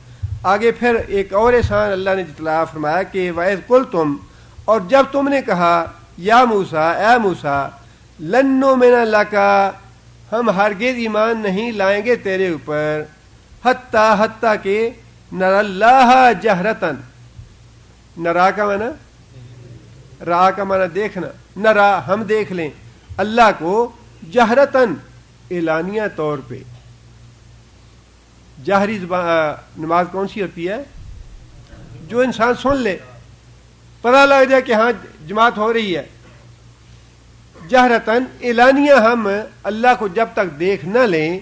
آگے پھر ایک اور احسان اللہ نے جتلایا فرمایا کہ وَإِذْ قُلْتُمْ, اور جب تم نے کہا یا موسیٰ, اے موسیٰ, لَن نُؤْمِنَ لَكَ, ہم ہرگز ایمان نہیں لائیں گے تیرے اوپر, حتیٰ کہ نَرَى اللَّهَ جَهْرَةً, نرا کا معنی, را کا معنی دیکھنا, نرا ہم دیکھ لیں اللہ کو, جہرتاً اعلانیہ طور پہ. جاہری نماز کون سی ہوتی ہے؟ جو انسان سن لے, پتہ لگ جائے کہ ہاں جماعت ہو رہی ہے. جہرتاً اعلانیہ ہم اللہ کو جب تک دیکھ نہ لیں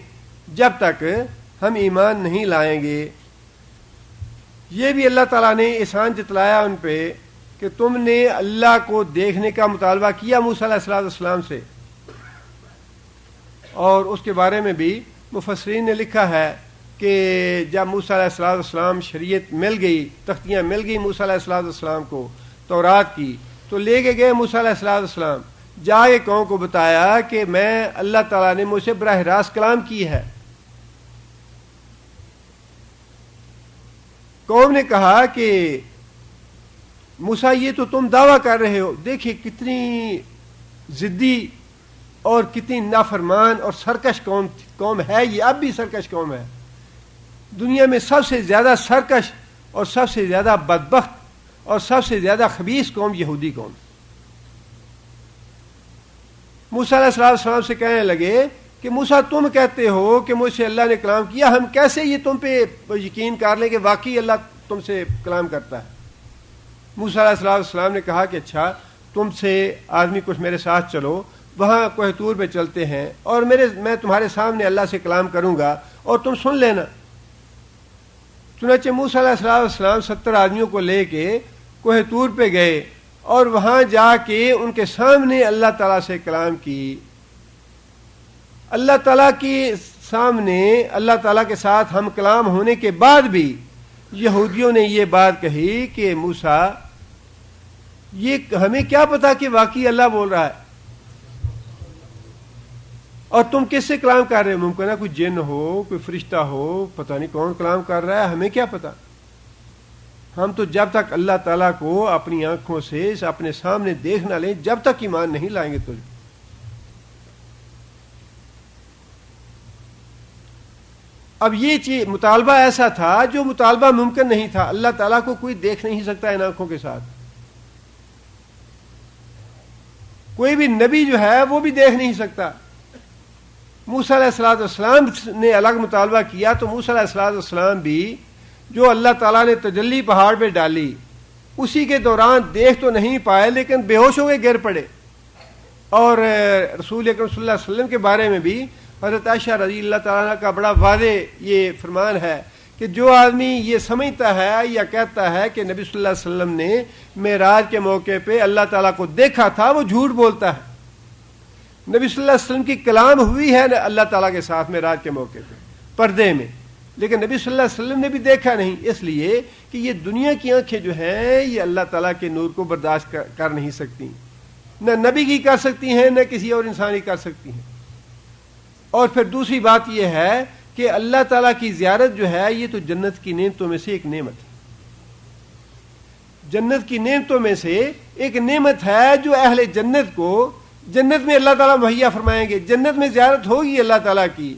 جب تک ہم ایمان نہیں لائیں گے. یہ بھی اللہ تعالیٰ نے احسان جتلایا ان پہ کہ تم نے اللہ کو دیکھنے کا مطالبہ کیا موسیٰ علیہ السلام سے, اور اس کے بارے میں بھی مفسرین نے لکھا ہے کہ جب موسیٰ علیہ السلام شریعت مل گئی, تختیاں مل گئی موسیٰ علیہ السلام کو تورات کی, تو لے کے گئے موسیٰ علیہ السلام, جا کے قوم کو بتایا کہ میں اللہ تعالیٰ نے مجھ سے براہ راست کلام کی ہے. قوم نے کہا کہ موسیٰ یہ تو تم دعویٰ کر رہے ہو, دیکھیں کتنی ضدی اور کتنی نافرمان اور سرکش قوم ہے, یہ اب بھی سرکش قوم ہے. دنیا میں سب سے زیادہ سرکش اور سب سے زیادہ بدبخت اور سب سے زیادہ خبیث قوم یہودی قوم. موسیٰ علیہ السلام سے کہنے لگے کہ موسیٰ تم کہتے ہو کہ مجھ سے اللہ نے کلام کیا, ہم کیسے یہ تم پہ یقین کر لیں کہ واقعی اللہ تم سے کلام کرتا ہے. موسیٰ علیہ السلام نے کہا کہ اچھا تم سے آدمی کچھ میرے ساتھ چلو, وہاں کوہ طور پہ چلتے ہیں, اور میں تمہارے سامنے اللہ سے کلام کروں گا اور تم سن لینا. چنانچہ موسیٰ علیہ السلام 70 آدمیوں کو لے کے کوہ طور پہ گئے, اور وہاں جا کے ان کے سامنے اللہ تعالیٰ سے کلام کی. اللہ تعالیٰ کے سامنے اللہ تعالیٰ کے ساتھ ہم کلام ہونے کے بعد بھی یہودیوں نے یہ بات کہی کہ موسیٰ یہ ہمیں کیا پتا کہ واقعی اللہ بول رہا ہے, اور تم کس سے کلام کر رہے ہو؟ ممکن ہے کوئی جن ہو, کوئی فرشتہ ہو, پتہ نہیں کون کلام کر رہا ہے, ہمیں کیا پتا, ہم تو جب تک اللہ تعالیٰ کو اپنی آنکھوں سے اپنے سامنے دیکھ نہ لیں جب تک ایمان نہیں لائیں گے. تجھ اب یہ چیز مطالبہ ایسا تھا جو مطالبہ ممکن نہیں تھا. اللہ تعالیٰ کو کوئی دیکھ نہیں سکتا ان آنکھوں کے ساتھ. کوئی بھی نبی جو ہے وہ بھی دیکھ نہیں سکتا. موسیٰ علیہ السلام نے الگ مطالبہ کیا تو موسیٰ علیہ السلام بھی جو اللہ تعالیٰ نے تجلی پہاڑ پہ ڈالی اسی کے دوران دیکھ تو نہیں پائے لیکن بے ہوش ہو کے گر پڑے. اور رسول اکرم صلی اللہ علیہ وسلم کے بارے میں بھی حضرت عائشہ رضی اللہ تعالیٰ کا بڑا واضح یہ فرمان ہے کہ جو آدمی یہ سمجھتا ہے یا کہتا ہے کہ نبی صلی اللہ علیہ وسلم نے معراج کے موقع پہ اللہ تعالیٰ کو دیکھا تھا وہ جھوٹ بولتا ہے. نبی صلی اللہ علیہ وسلم کی کلام ہوئی ہے اللہ تعالیٰ کے ساتھ معراج کے موقع پہ پردے میں, لیکن نبی صلی اللہ علیہ وسلم نے بھی دیکھا نہیں, اس لیے کہ یہ دنیا کی آنکھیں جو ہیں یہ اللہ تعالیٰ کے نور کو برداشت کر نہیں سکتی. نہ نبی کی کر سکتی ہیں نہ کسی اور انسان کی کر سکتی ہیں. اور پھر دوسری بات یہ ہے کہ اللہ تعالیٰ کی زیارت جو ہے یہ تو جنت کی نعمتوں میں سے ایک نعمت ہے. جنت کی نعمتوں میں سے ایک نعمت ہے جو اہل جنت کو جنت میں اللہ تعالیٰ مہیا فرمائیں گے. جنت میں زیارت ہوگی اللہ تعالیٰ کی,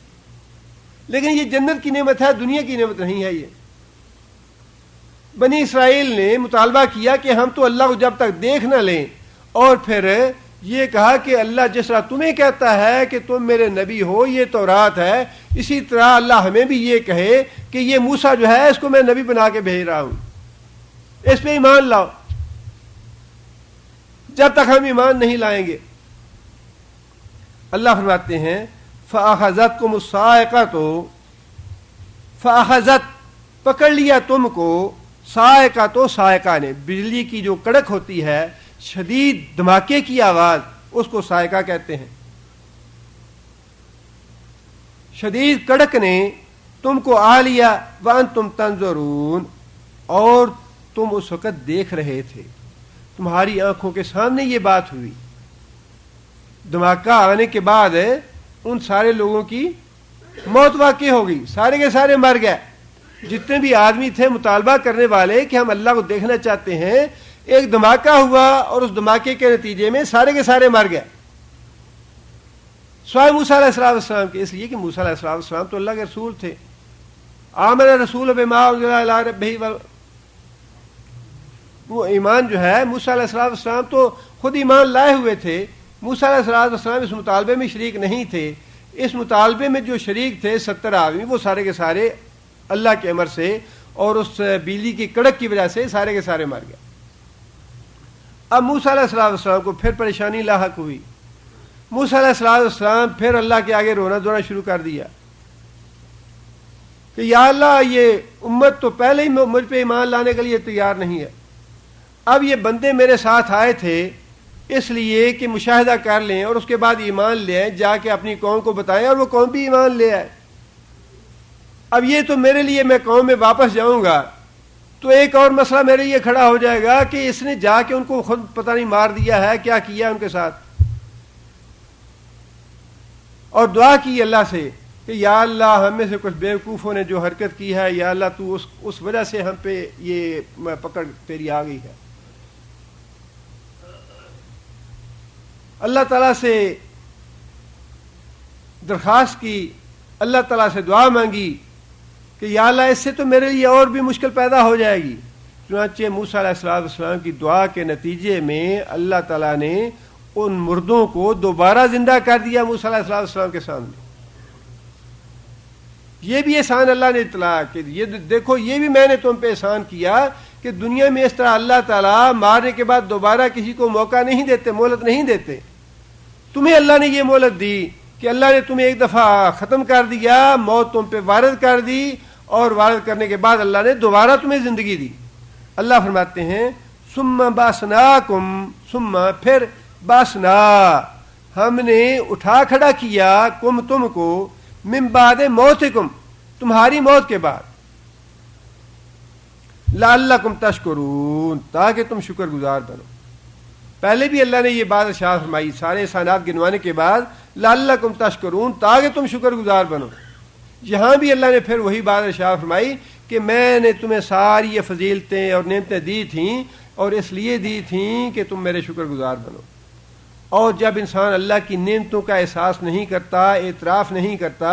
لیکن یہ جنت کی نعمت ہے, دنیا کی نعمت نہیں ہے. یہ بنی اسرائیل نے مطالبہ کیا کہ ہم تو اللہ کو جب تک دیکھ نہ لیں, اور پھر یہ کہا کہ اللہ جس طرح تمہیں کہتا ہے کہ تم میرے نبی ہو یہ تورات ہے, اسی طرح اللہ ہمیں بھی یہ کہے کہ یہ موسیٰ جو ہے اس کو میں نبی بنا کے بھیج رہا ہوں, اس پہ ایمان لاؤ. جب تک ہم ایمان نہیں لائیں گے, اللہ فرماتے ہیں فَأَخَذَتْكُمُ الصَّاعِقَةُ فَأَخَذَتْ پکڑ لیا تم کو صاعقہ صاعقہ نے, بجلی کی جو کڑک ہوتی ہے شدید دھماکے کی آواز اس کو صاعقہ کہتے ہیں. شدید کڑک نے تم کو آ لیا وَأَنْتُمْ تَنْظُرُونَ اور تم اس وقت دیکھ رہے تھے, تمہاری آنکھوں کے سامنے یہ بات ہوئی. دھماکہ آنے کے بعد ان سارے لوگوں کی موت واقع ہو گئی, سارے کے سارے مر گئے. جتنے بھی آدمی تھے مطالبہ کرنے والے کہ ہم اللہ کو دیکھنا چاہتے ہیں, ایک دھماکہ ہوا اور اس دھماکے کے نتیجے میں سارے کے سارے مر گئے سوائے موسیٰ علیہ السلام کے, اس لیے کہ موسیٰ علیہ السلام تو اللہ کے رسول تھے. آمن رسول بما انزل الی ربہ, وہ ایمان جو ہے موسیٰ علیہ السلام تو خود ایمان لائے ہوئے تھے. موسیٰ علیہ السلام اس مطالبے میں شریک نہیں تھے. اس مطالبے میں جو شریک تھے 70 آدمی, وہ سارے کے سارے اللہ کے امر سے اور اس بجلی کی کڑک کی وجہ سے سارے کے سارے مر گئے. اب موسیٰ علیہ السلام کو پھر پریشانی لاحق ہوئی. موسیٰ علیہ السلام پھر اللہ کے آگے رونا دھونا شروع کر دیا کہ یا اللہ یہ امت تو پہلے ہی مجھ پہ ایمان لانے کے لیے تیار نہیں ہے, اب یہ بندے میرے ساتھ آئے تھے اس لیے کہ مشاہدہ کر لیں اور اس کے بعد ایمان لے آئیں, جا کے اپنی قوم کو بتائیں اور وہ قوم بھی ایمان لے آئے. اب یہ تو میرے لیے میں قوم میں واپس جاؤں گا تو ایک اور مسئلہ میرے لیے کھڑا ہو جائے گا کہ اس نے جا کے ان کو خود پتہ نہیں مار دیا ہے, کیا کیا ان کے ساتھ. اور دعا کی اللہ سے کہ یا اللہ ہم میں سے کچھ بیوقوفوں نے جو حرکت کی ہے, یا اللہ تو اس وجہ سے ہم پہ یہ پکڑ تیری آ گئی ہے. اللہ تعالیٰ سے درخواست کی, اللہ تعالیٰ سے دعا مانگی کہ یا اللہ اس سے تو میرے لیے اور بھی مشکل پیدا ہو جائے گی. چنانچہ موسیٰ علیہ السلام کی دعا کے نتیجے میں اللہ تعالیٰ نے ان مردوں کو دوبارہ زندہ کر دیا موسیٰ علیہ السلام کے سامنے. یہ بھی احسان اللہ نے اطلاع کہ یہ دیکھو یہ بھی میں نے تم پہ احسان کیا کہ دنیا میں اس طرح اللہ تعالیٰ مارنے کے بعد دوبارہ کسی کو موقع نہیں دیتے, مہلت نہیں دیتے. تمہیں اللہ نے یہ مہلت دی کہ اللہ نے تمہیں ایک دفعہ ختم کر دیا, موت تم پہ وارد کر دی, اور وارد کرنے کے بعد اللہ نے دوبارہ تمہیں زندگی دی. اللہ فرماتے ہیں ثم باسناکم, ثم پھر باسنا ہم نے اٹھا کھڑا کیا کم تم کو من بعد موتکم تمہاری موت کے بعد, لعلکم تشکرون تاکہ تم شکر گزار بنو. پہلے بھی اللہ نے یہ بات ارشاد فرمائی سارے احسانات گنوانے کے بعد, لعلکم تشکرون تاکہ تم شکر گزار بنو. یہاں بھی اللہ نے پھر وہی بات ارشاد فرمائی کہ میں نے تمہیں ساری یہ فضیلتیں اور نعمتیں دی تھیں اور اس لیے دی تھیں کہ تم میرے شکر گزار بنو. اور جب انسان اللہ کی نعمتوں کا احساس نہیں کرتا، اعتراف نہیں کرتا،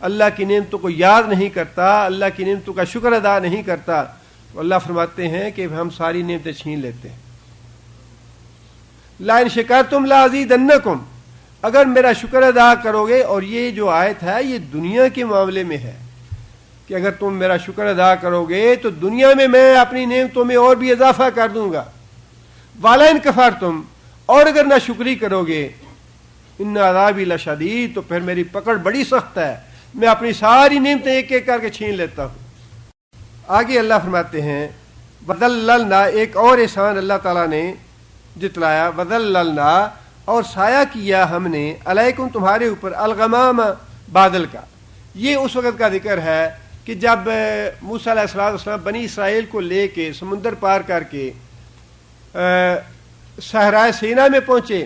اللہ کی نعمتوں کو یاد نہیں کرتا، اللہ کی نعمتوں کا شکر ادا نہیں کرتا، تو اللہ فرماتے ہیں کہ ہم ساری نعمتیں چھین لیتے ہیں. لَئِن شَكَرْتُمْ لَأَزِيدَنَّكُمْ، اگر میرا شکر ادا کرو گے. اور یہ جو آیت ہے یہ دنیا کے معاملے میں ہے کہ اگر تم میرا شکر ادا کرو گے تو دنیا میں اپنی نعمتوں میں اور بھی اضافہ کر دوں گا. وَلَئِن كَفَرْتُمْ، اور اگر نہ شکری کرو گے، ان عذابی لشدید، تو پھر میری پکڑ بڑی سخت ہے، میں اپنی ساری نعمتیں ایک ایک کر کے چھین لیتا ہوں. آگے اللہ فرماتے ہیں وَذَلَّلْنَا، ایک اور احسان اللہ تعالیٰ نے جتلایا. وَذَلَّلْنَا، اور سایہ کیا ہم نے، علیکم تمہارے اوپر، الغمام، بادل کا. یہ اس وقت کا ذکر ہے کہ جب موسیٰ علیہ السلام بنی اسرائیل کو لے کے سمندر پار کر کے صحرائے سینا میں پہنچے،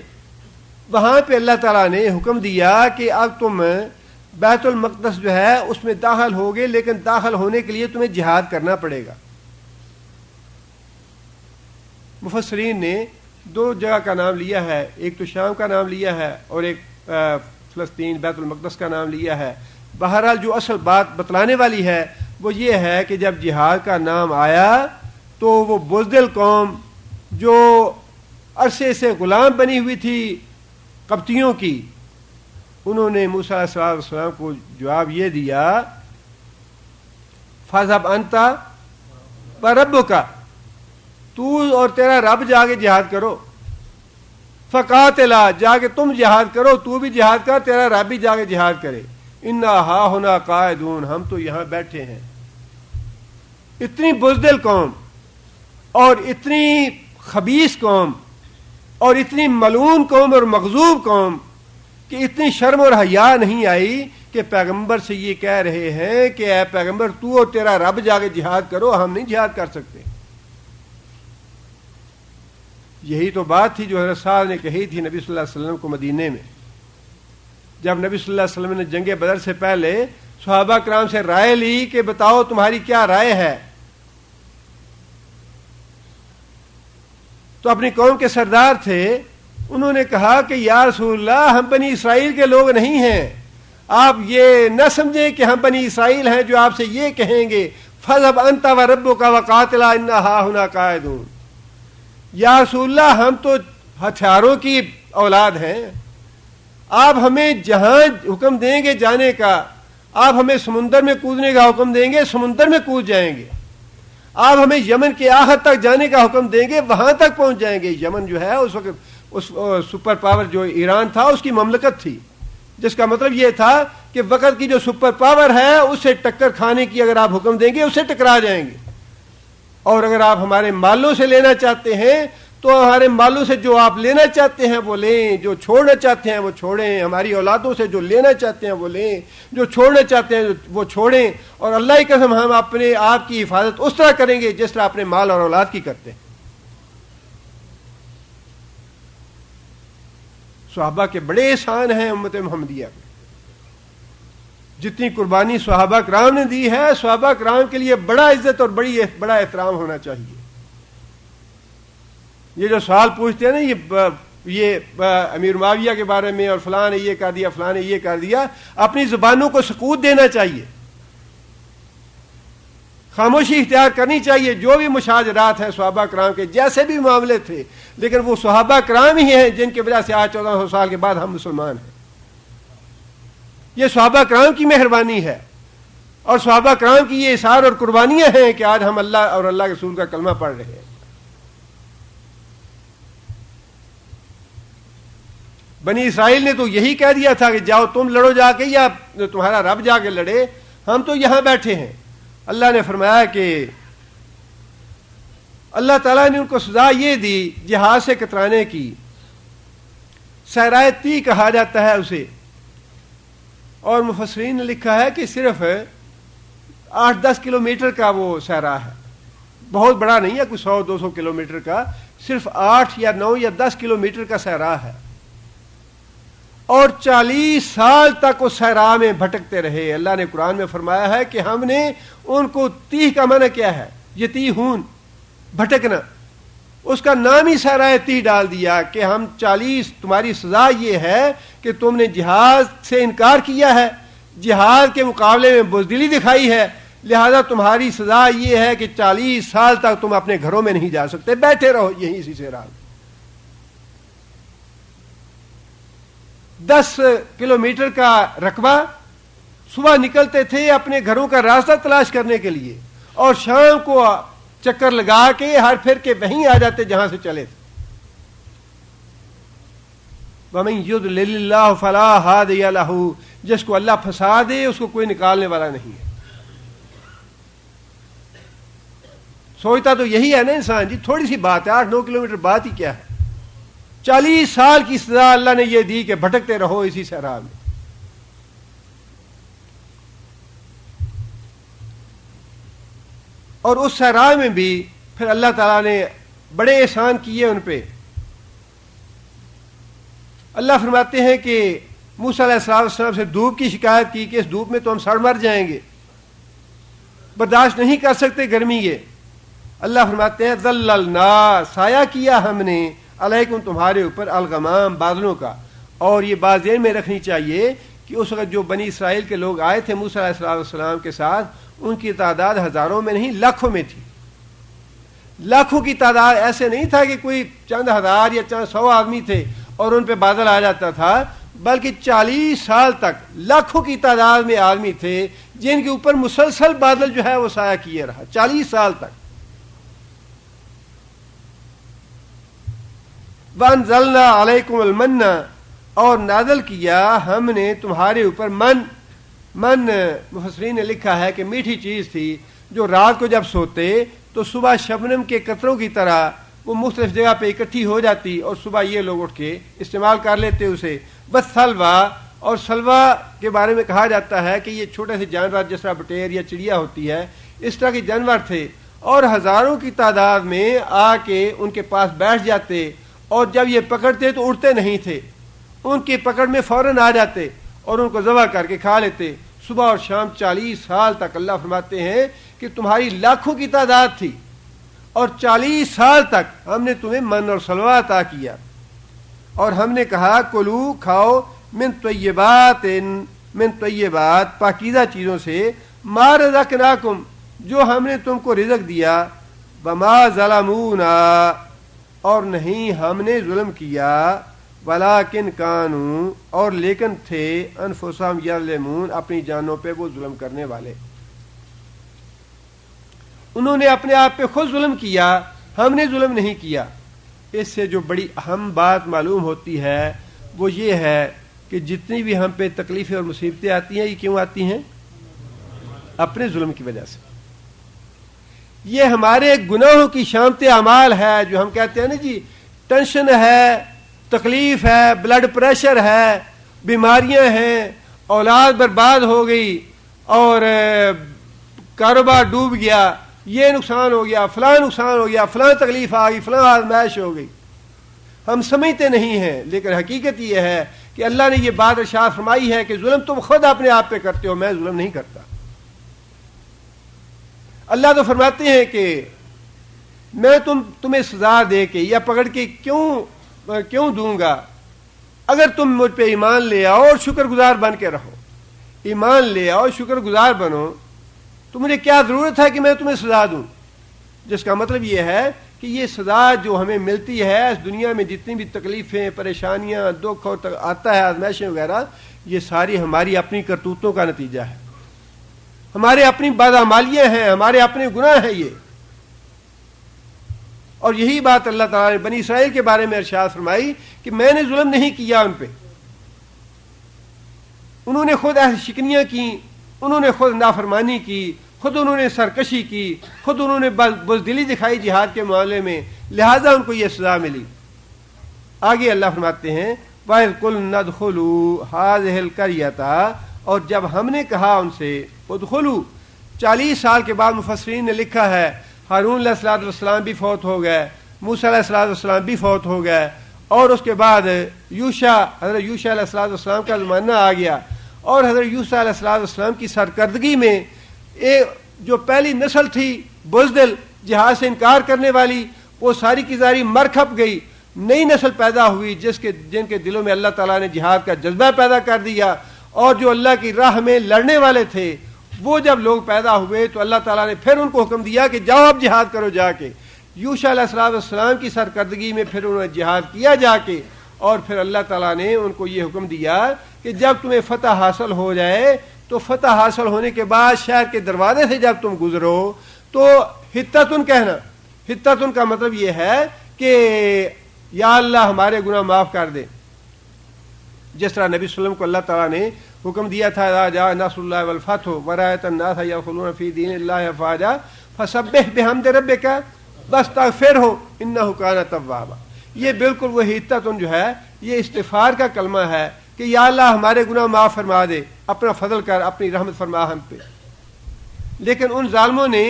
وہاں پہ اللہ تعالیٰ نے حکم دیا کہ اب تم بیت المقدس جو ہے اس میں داخل ہوگے، لیکن داخل ہونے کے لیے تمہیں جہاد کرنا پڑے گا. مفسرین نے دو جگہ کا نام لیا ہے، ایک تو شام کا نام لیا ہے اور ایک فلسطین بیت المقدس کا نام لیا ہے. بہرحال جو اصل بات بتلانے والی ہے وہ یہ ہے کہ جب جہاد کا نام آیا تو وہ بزدل قوم جو عرصے سے غلام بنی ہوئی تھی قبطیوں کی، انہوں نے موسیٰ علیہ السلام کو جواب یہ دیا فَاذْهَبْ أَنْتَ وَرَبُّكَ، تو اور تیرا رب جا کے جہاد کرو. فَقَاتِلَا، جا کے تم جہاد کرو، تو بھی جہاد کر، تیرا رب بھی جا کے جہاد کرے. اِنَّا ہَاهُنَا قَاعِدُونَ، ہم تو یہاں بیٹھے ہیں. اتنی بزدل قوم اور اتنی خبیث قوم اور اتنی ملعون قوم اور مغضوب قوم کہ اتنی شرم اور حیا نہیں آئی کہ پیغمبر سے یہ کہہ رہے ہیں کہ اے پیغمبر تو اور تیرا رب جا کے جہاد کرو، ہم نہیں جہاد کر سکتے. یہی تو بات تھی جو حضرت صاحب نے کہی تھی نبی صلی اللہ علیہ وسلم کو مدینے میں، جب نبی صلی اللہ علیہ وسلم نے جنگ بدر سے پہلے صحابہ کرام سے رائے لی کہ بتاؤ تمہاری کیا رائے ہے. تو اپنی قوم کے سردار تھے، انہوں نے کہا کہ یا رسول اللہ، ہم بنی اسرائیل کے لوگ نہیں ہیں، آپ یہ نہ سمجھیں کہ ہم بنی اسرائیل ہیں جو آپ سے یہ کہیں گے فَاذْهَبْ أَنْتَ وَرَبُّكَ وَقَاتِلَا إِنَّا هَاهُنَا قَاعِدُونَ. یا رسول اللہ، ہم تو ہتھیاروں کی اولاد ہیں، آپ ہمیں جہاں حکم دیں گے جانے کا، آپ ہمیں سمندر میں کودنے کا حکم دیں گے، سمندر میں کود جائیں گے. آپ ہمیں یمن کے آخر تک جانے کا حکم دیں گے، وہاں تک پہنچ جائیں گے. یمن جو ہے اس وقت اس سپر پاور جو ایران تھا اس کی مملکت تھی، جس کا مطلب یہ تھا کہ وقت کی جو سپر پاور ہے اس سے ٹکر کھانے کی اگر آپ حکم دیں گے اس سے ٹکرا جائیں گے. اور اگر آپ ہمارے مالوں سے لینا چاہتے ہیں تو ہمارے مالوں سے جو آپ لینا چاہتے ہیں وہ لیں، جو چھوڑنا چاہتے ہیں وہ چھوڑیں. ہماری اولادوں سے جو لینا چاہتے ہیں وہ لیں، جو چھوڑنا چاہتے ہیں وہ چھوڑیں. اور اللہ کی قسم ہم اپنے آپ کی حفاظت اس طرح کریں گے جس طرح اپنے مال اور اولاد کی کرتے ہیں. صحابہ کے بڑے احسان ہیں امت محمدیہ میں. جتنی قربانی صحابہ کرام نے دی ہے، صحابہ کرام کے لیے بڑا عزت اور بڑا احترام ہونا چاہیے. یہ جو سوال پوچھتے ہیں نا یہ امیر معاویہ کے بارے میں اور فلاں نے یہ کر دیا، فلاں نے یہ کر دیا، اپنی زبانوں کو سکوت دینا چاہیے، خاموشی اختیار کرنی چاہیے. جو بھی مشاجرات ہیں صحابہ کرام کے جیسے بھی معاملے تھے، لیکن وہ صحابہ کرام ہی ہیں جن کی وجہ سے آج 1400 سال کے بعد ہم مسلمان ہیں. یہ صحابہ کرام کی مہربانی ہے اور صحابہ کرام کی یہ اثار اور قربانیاں ہیں کہ آج ہم اللہ اور اللہ کے رسول کا کلمہ پڑھ رہے ہیں. بنی اسرائیل نے تو یہی کہہ دیا تھا کہ جاؤ تم لڑو جا کے یا تمہارا رب جا کے لڑے، ہم تو یہاں بیٹھے ہیں. اللہ نے فرمایا کہ اللہ تعالیٰ نے ان کو سزا یہ دی جہاد سے کترانے کی. صحرائے طی کہا جاتا ہے اسے، اور مفسرین نے لکھا ہے کہ صرف 8-10 کلومیٹر کا وہ صحرا ہے، بہت بڑا نہیں ہے، کوئی 100-200 کلومیٹر کا، صرف 8 یا 9 یا 10 کلومیٹر کا صحرا ہے. اور 40 سال تک اس صحرا میں بھٹکتے رہے. اللہ نے قرآن میں فرمایا ہے کہ ہم نے ان کو تیہ کا معنی کیا ہے؟ یتیہون، بھٹکنا. اس کا نام ہی صحرا تیہ ڈال دیا کہ ہم 40، تمہاری سزا یہ ہے کہ تم نے جہاد سے انکار کیا ہے، جہاد کے مقابلے میں بزدلی دکھائی ہے، لہذا تمہاری سزا یہ ہے کہ 40 سال تک تم اپنے گھروں میں نہیں جا سکتے، بیٹھے رہو یہیں اسی صحرا میں. 10 کلومیٹر کا رقبہ. صبح نکلتے تھے اپنے گھروں کا راستہ تلاش کرنے کے لیے اور شام کو چکر لگا کے ہر پھر کے وہیں آ جاتے جہاں سے چلے تھے. وَمَن يُضْلِلِ اللَّهُ فَلَا هَادِيَ لَهُ، جس کو اللہ پھنسا دے اس کو کوئی نکالنے والا نہیں ہے. سوچتا تو یہی ہے نا انسان، جی تھوڑی سی بات ہے، 8-9 کلومیٹر بات ہی کیا ہے. 40 سال کی سزا اللہ نے یہ دی کہ بھٹکتے رہو اسی صحرا میں. اور اس صحرا میں بھی پھر اللہ تعالیٰ نے بڑے احسان کیے ان پہ. اللہ فرماتے ہیں کہ موسیٰ علیہ السلام سے دھوپ کی شکایت کی کہ اس دھوپ میں تو ہم سڑ مر جائیں گے، برداشت نہیں کر سکتے گرمی یہ. اللہ فرماتے ہیں ظللنا، سایہ کیا ہم نے، علیکم تمہارے اوپر، الغمام، بادلوں کا. اور یہ بات ذہن میں رکھنی چاہیے کہ اس وقت جو بنی اسرائیل کے لوگ آئے تھے موسیٰ علیہ السلام کے ساتھ، ان کی تعداد ہزاروں میں نہیں لاکھوں میں تھی. لاکھوں کی تعداد، ایسے نہیں تھا کہ کوئی چند ہزار یا چند 100 آدمی تھے اور ان پہ بادل آ جاتا تھا، بلکہ 40 سال تک لاکھوں کی تعداد میں آدمی تھے جن کے اوپر مسلسل بادل جو ہے وہ سایہ کیے رہا 40 سال تک. وَأَنزَلْنَا عَلَيْكُمُ الْمَنَّ، اور نازل کیا ہم نے تمہارے اوپر من. مفسرین نے لکھا ہے کہ میٹھی چیز تھی جو رات کو جب سوتے تو صبح شبنم کے قطروں کی طرح وہ مختلف جگہ پہ اکٹھی ہو جاتی اور صبح یہ لوگ اٹھ کے استعمال کر لیتے اسے. بس سلوا، اور سلوا کے بارے میں کہا جاتا ہے کہ یہ چھوٹے سے جانور جس طرح بٹیر یا چڑیا ہوتی ہے اس طرح کے جانور تھے، اور ہزاروں کی تعداد میں آ کے ان کے پاس بیٹھ جاتے، اور جب یہ پکڑتے تو اڑتے نہیں تھے، ان کی پکڑ میں فوراً آ جاتے اور ان کو ذبح کر کے کھا لیتے. صبح اور شام 40 سال تک اللہ فرماتے ہیں کہ تمہاری لاکھوں کی تعداد تھی اور 40 سال تک ہم نے تمہیں من اور سلوا عطا کیا. اور ہم نے کہا کلو، کھاؤ، من طیبات، پاکیزہ چیزوں سے، ما رزقناکم، جو ہم نے تم کو رزق دیا، وما ظلمونا، اور نہیں ہم نے ظلم کیا، ولیکن کانوا، اور لیکن تھے، انفسہم یظلمون، اپنی جانوں پہ وہ ظلم کرنے والے. انہوں نے اپنے آپ پہ خود ظلم کیا، ہم نے ظلم نہیں کیا. اس سے جو بڑی اہم بات معلوم ہوتی ہے وہ یہ ہے کہ جتنی بھی ہم پہ تکلیفیں اور مصیبتیں آتی ہیں یہ کیوں آتی ہیں؟ اپنے ظلم کی وجہ سے. یہ ہمارے گناہوں کی شامت اعمال ہے جو ہم کہتے ہیں نا جی، ٹینشن ہے، تکلیف ہے، بلڈ پریشر ہے، بیماریاں ہیں، اولاد برباد ہو گئی، اور کاروبار ڈوب گیا، یہ نقصان ہو گیا، فلاں نقصان ہو گیا، فلاں تکلیف آ گئی، فلاں آزمائش ہو گئی. ہم سمجھتے نہیں ہیں، لیکن حقیقت یہ ہے کہ اللہ نے یہ بات ارشاد فرمائی ہے کہ ظلم تم خود اپنے آپ پہ کرتے ہو، میں ظلم نہیں کرتا. اللہ تو فرماتے ہیں کہ میں تمہیں سزا دے کے یا پکڑ کے کیوں دوں گا اگر تم مجھ پہ ایمان لے آؤ اور شکر گزار بن کے رہو. ایمان لے آؤ، شکر گزار بنو، تو مجھے کیا ضرورت ہے کہ میں تمہیں سزا دوں؟ جس کا مطلب یہ ہے کہ یہ سزا جو ہمیں ملتی ہے اس دنیا میں، جتنی بھی تکلیفیں، پریشانیاں، دکھ اور آتا ہے، آزمائشیں وغیرہ، یہ ساری ہماری اپنی کرتوتوں کا نتیجہ ہے، ہمارے اپنی بدعمالیاں ہیں، ہمارے اپنے گناہ ہیں یہ. اور یہی بات اللہ تعالیٰ نے بنی اسرائیل کے بارے میں ارشاد فرمائی کہ میں نے ظلم نہیں کیا ان پہ. انہوں نے خود شکنیاں کی، انہوں نے خود نافرمانی کی، خود انہوں نے سرکشی کی، خود انہوں نے بزدلی دکھائی جہاد کے معاملے میں، لہذا ان کو یہ سزا ملی. آگے اللہ فرماتے ہیں وَإِذْ قُلْنَا ادْخُلُوا هَٰذِهِ الْقَرْيَةَ، اور جب ہم نے کہا ان سے ادخلوا. 40 سال کے بعد مفسرین نے لکھا ہے ہارون علیہ السلام بھی فوت ہو گئے، موسیٰ علیہ السلام بھی فوت ہو گئے، اور اس کے بعد حضرت یوشع علیہ السلام کا زمانہ آ گیا، اور حضرت یوشع علیہ السلام کی سرکردگی میں جو پہلی نسل تھی بزدل، جہاد سے انکار کرنے والی، وہ ساری کی ساری مر کھپ گئی، نئی نسل پیدا ہوئی جن کے دلوں میں اللہ تعالیٰ نے جہاد کا جذبہ پیدا کر دیا، اور جو اللہ کی راہ میں لڑنے والے تھے وہ جب لوگ پیدا ہوئے تو اللہ تعالیٰ نے پھر ان کو حکم دیا کہ جاؤ اب جہاد کرو جا کے۔ یوشع علیہ السلام کی سرکردگی میں پھر انہوں نے جہاد کیا جا کے، اور پھر اللہ تعالیٰ نے ان کو یہ حکم دیا کہ جب تمہیں فتح حاصل ہو جائے تو فتح حاصل ہونے کے بعد شہر کے دروازے سے جب تم گزرو تو حطتن کہنا۔ حطتن کا مطلب یہ ہے کہ یا اللہ ہمارے گناہ معاف کر دے، جس طرح نبی صلی اللہ علیہ وسلم کو اللہ تعالیٰ نے حکم دیا تھا اذا جاء نصر اللہ والفتح ورأيت الناس يدخلون في دين الله افواجا فسبح بحمد ربك واستغفره انه كان توابا۔ یہ بالکل وہی حطتن جو ہے یہ استغفار کا کلمہ ہے کہ یا اللہ ہمارے گناہ معاف فرما دے، اپنا فضل کر، اپنی رحمت فرما ہم پہ۔ لیکن ان ظالموں نے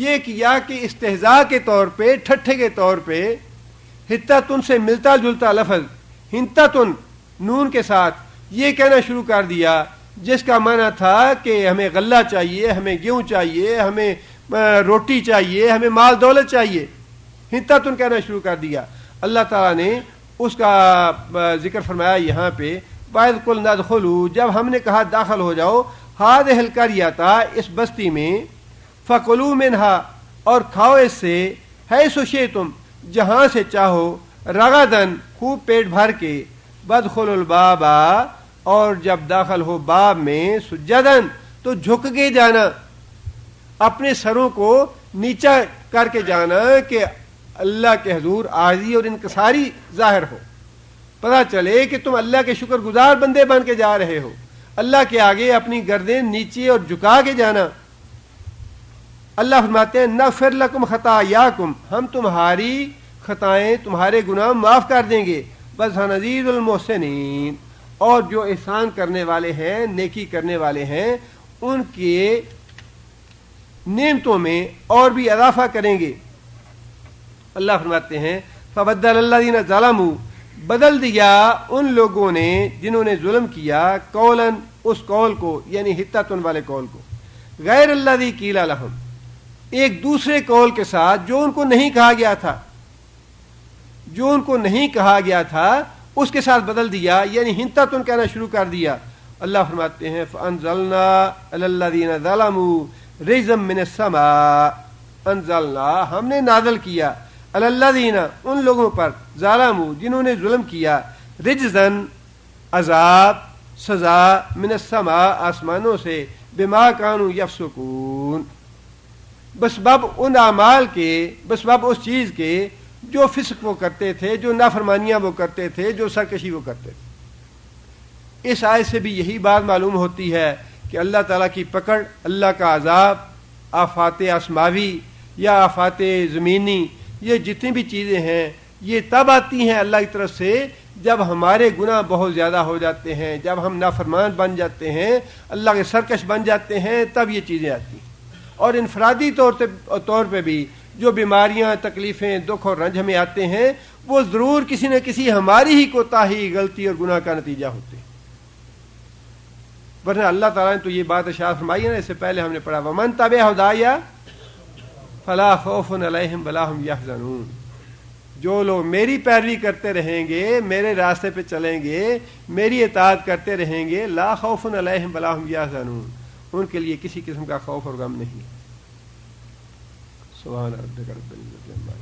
یہ کیا کہ استہزاء کے طور پہ، ٹھٹھے کے طور پہ حطتن سے ملتا جلتا لفظ حنتتن نون کے ساتھ یہ کہنا شروع کر دیا، جس کا معنی تھا کہ ہمیں غلہ چاہیے، ہمیں گیہوں چاہیے، ہمیں روٹی چاہیے، ہمیں مال دولت چاہیے، حنتتن کہنا شروع کر دیا۔ اللہ تعالیٰ نے اس کا ذکر فرمایا یہاں پہ وَإِذْ قُلْنَا ادْخُلُوا، جب ہم نے کہا داخل ہو جاؤ هَٰذِهِ الْقَرْيَةَ اس بستی میں، فَكُلُوا مِنْهَا اور کھاؤ اس سے، حَيْثُ شِئْتُمْ جہاں سے چاہو، رغدن خوب پیٹ بھر کے، وَادْخُلُوا الْبَابَ اور جب داخل ہو باب میں، سجدن تو جھک کے جانا، اپنے سروں کو نیچا کر کے جانا کہ اللہ کے حضور عاجزی اور انکساری ظاہر ہو، پتہ چلے کہ تم اللہ کے شکر گزار بندے بن کے جا رہے ہو۔ اللہ کے آگے اپنی گردن نیچے اور جھکا کے جانا۔ اللہ فرماتے ہیں نغفر لکم خطایاکم، ہم تمہاری خطائیں، تمہارے گناہ معاف کر دیں گے، بس نزید المحسنین، اور جو احسان کرنے والے ہیں، نیکی کرنے والے ہیں، ان کے نعمتوں میں اور بھی اضافہ کریں گے۔ اللہ فرماتے ہیں فبدل الذین ظلموا، بدل دیا ان لوگوں نے جنہوں نے ظلم کیا، قولاً اس قول کو، یعنی حطتن والے قول کو، غیر الذی قیل لہم، ایک دوسرے قول کے ساتھ جو ان کو نہیں کہا گیا تھا، جو ان کو نہیں کہا گیا تھا اس کے ساتھ بدل دیا، یعنی حنتتن کہنا شروع کر دیا۔ اللہ فرماتے ہیں فانزلنا علی الذین ظلموا رجزا من السماء، انزلنا ہم نے نازل کیا، علی الذین ان لوگوں پر، ظلموا جنہوں نے ظلم کیا، رجزن عذاب، سزا، من السماء آسمانوں سے، بما کانوا یفسقون بسبب ان اعمال کے، بسبب اس چیز کے جو فسق وہ کرتے تھے، جو نافرمانیاں وہ کرتے تھے، جو سرکشی وہ کرتے تھے۔ اس آیت سے بھی یہی بات معلوم ہوتی ہے کہ اللہ تعالیٰ کی پکڑ، اللہ کا عذاب، آفات آسماوی یا آفات زمینی، یہ جتنی بھی چیزیں ہیں یہ تب آتی ہیں اللہ کی طرف سے جب ہمارے گناہ بہت زیادہ ہو جاتے ہیں، جب ہم نافرمان بن جاتے ہیں، اللہ کے سرکش بن جاتے ہیں، تب یہ چیزیں آتی ہیں۔ اور انفرادی طور پہ بھی جو بیماریاں، تکلیفیں، دکھ اور رنج ہمیں آتے ہیں، وہ ضرور کسی نہ کسی ہماری ہی کوتاہی، غلطی اور گناہ کا نتیجہ ہوتے ہیں۔ ورنہ اللہ تعالیٰ نے تو یہ بات ارشاد فرمائی ہے نا، اس سے پہلے ہم نے پڑھا وَمَن تَبِعَ هُدَايَ فَلَا خَوْفٌ عَلَيْهِمْ وَلَا هُمْ يَحْزَنُونَ، جو لوگ میری پیروی کرتے رہیں گے، میرے راستے پہ چلیں گے، میری اطاعت کرتے رہیں گے، لا خوف علیہم ولا هم يحزنون، ان کے لیے کسی قسم کا خوف اور غم نہیں۔ سبحان ربک رب العزت عما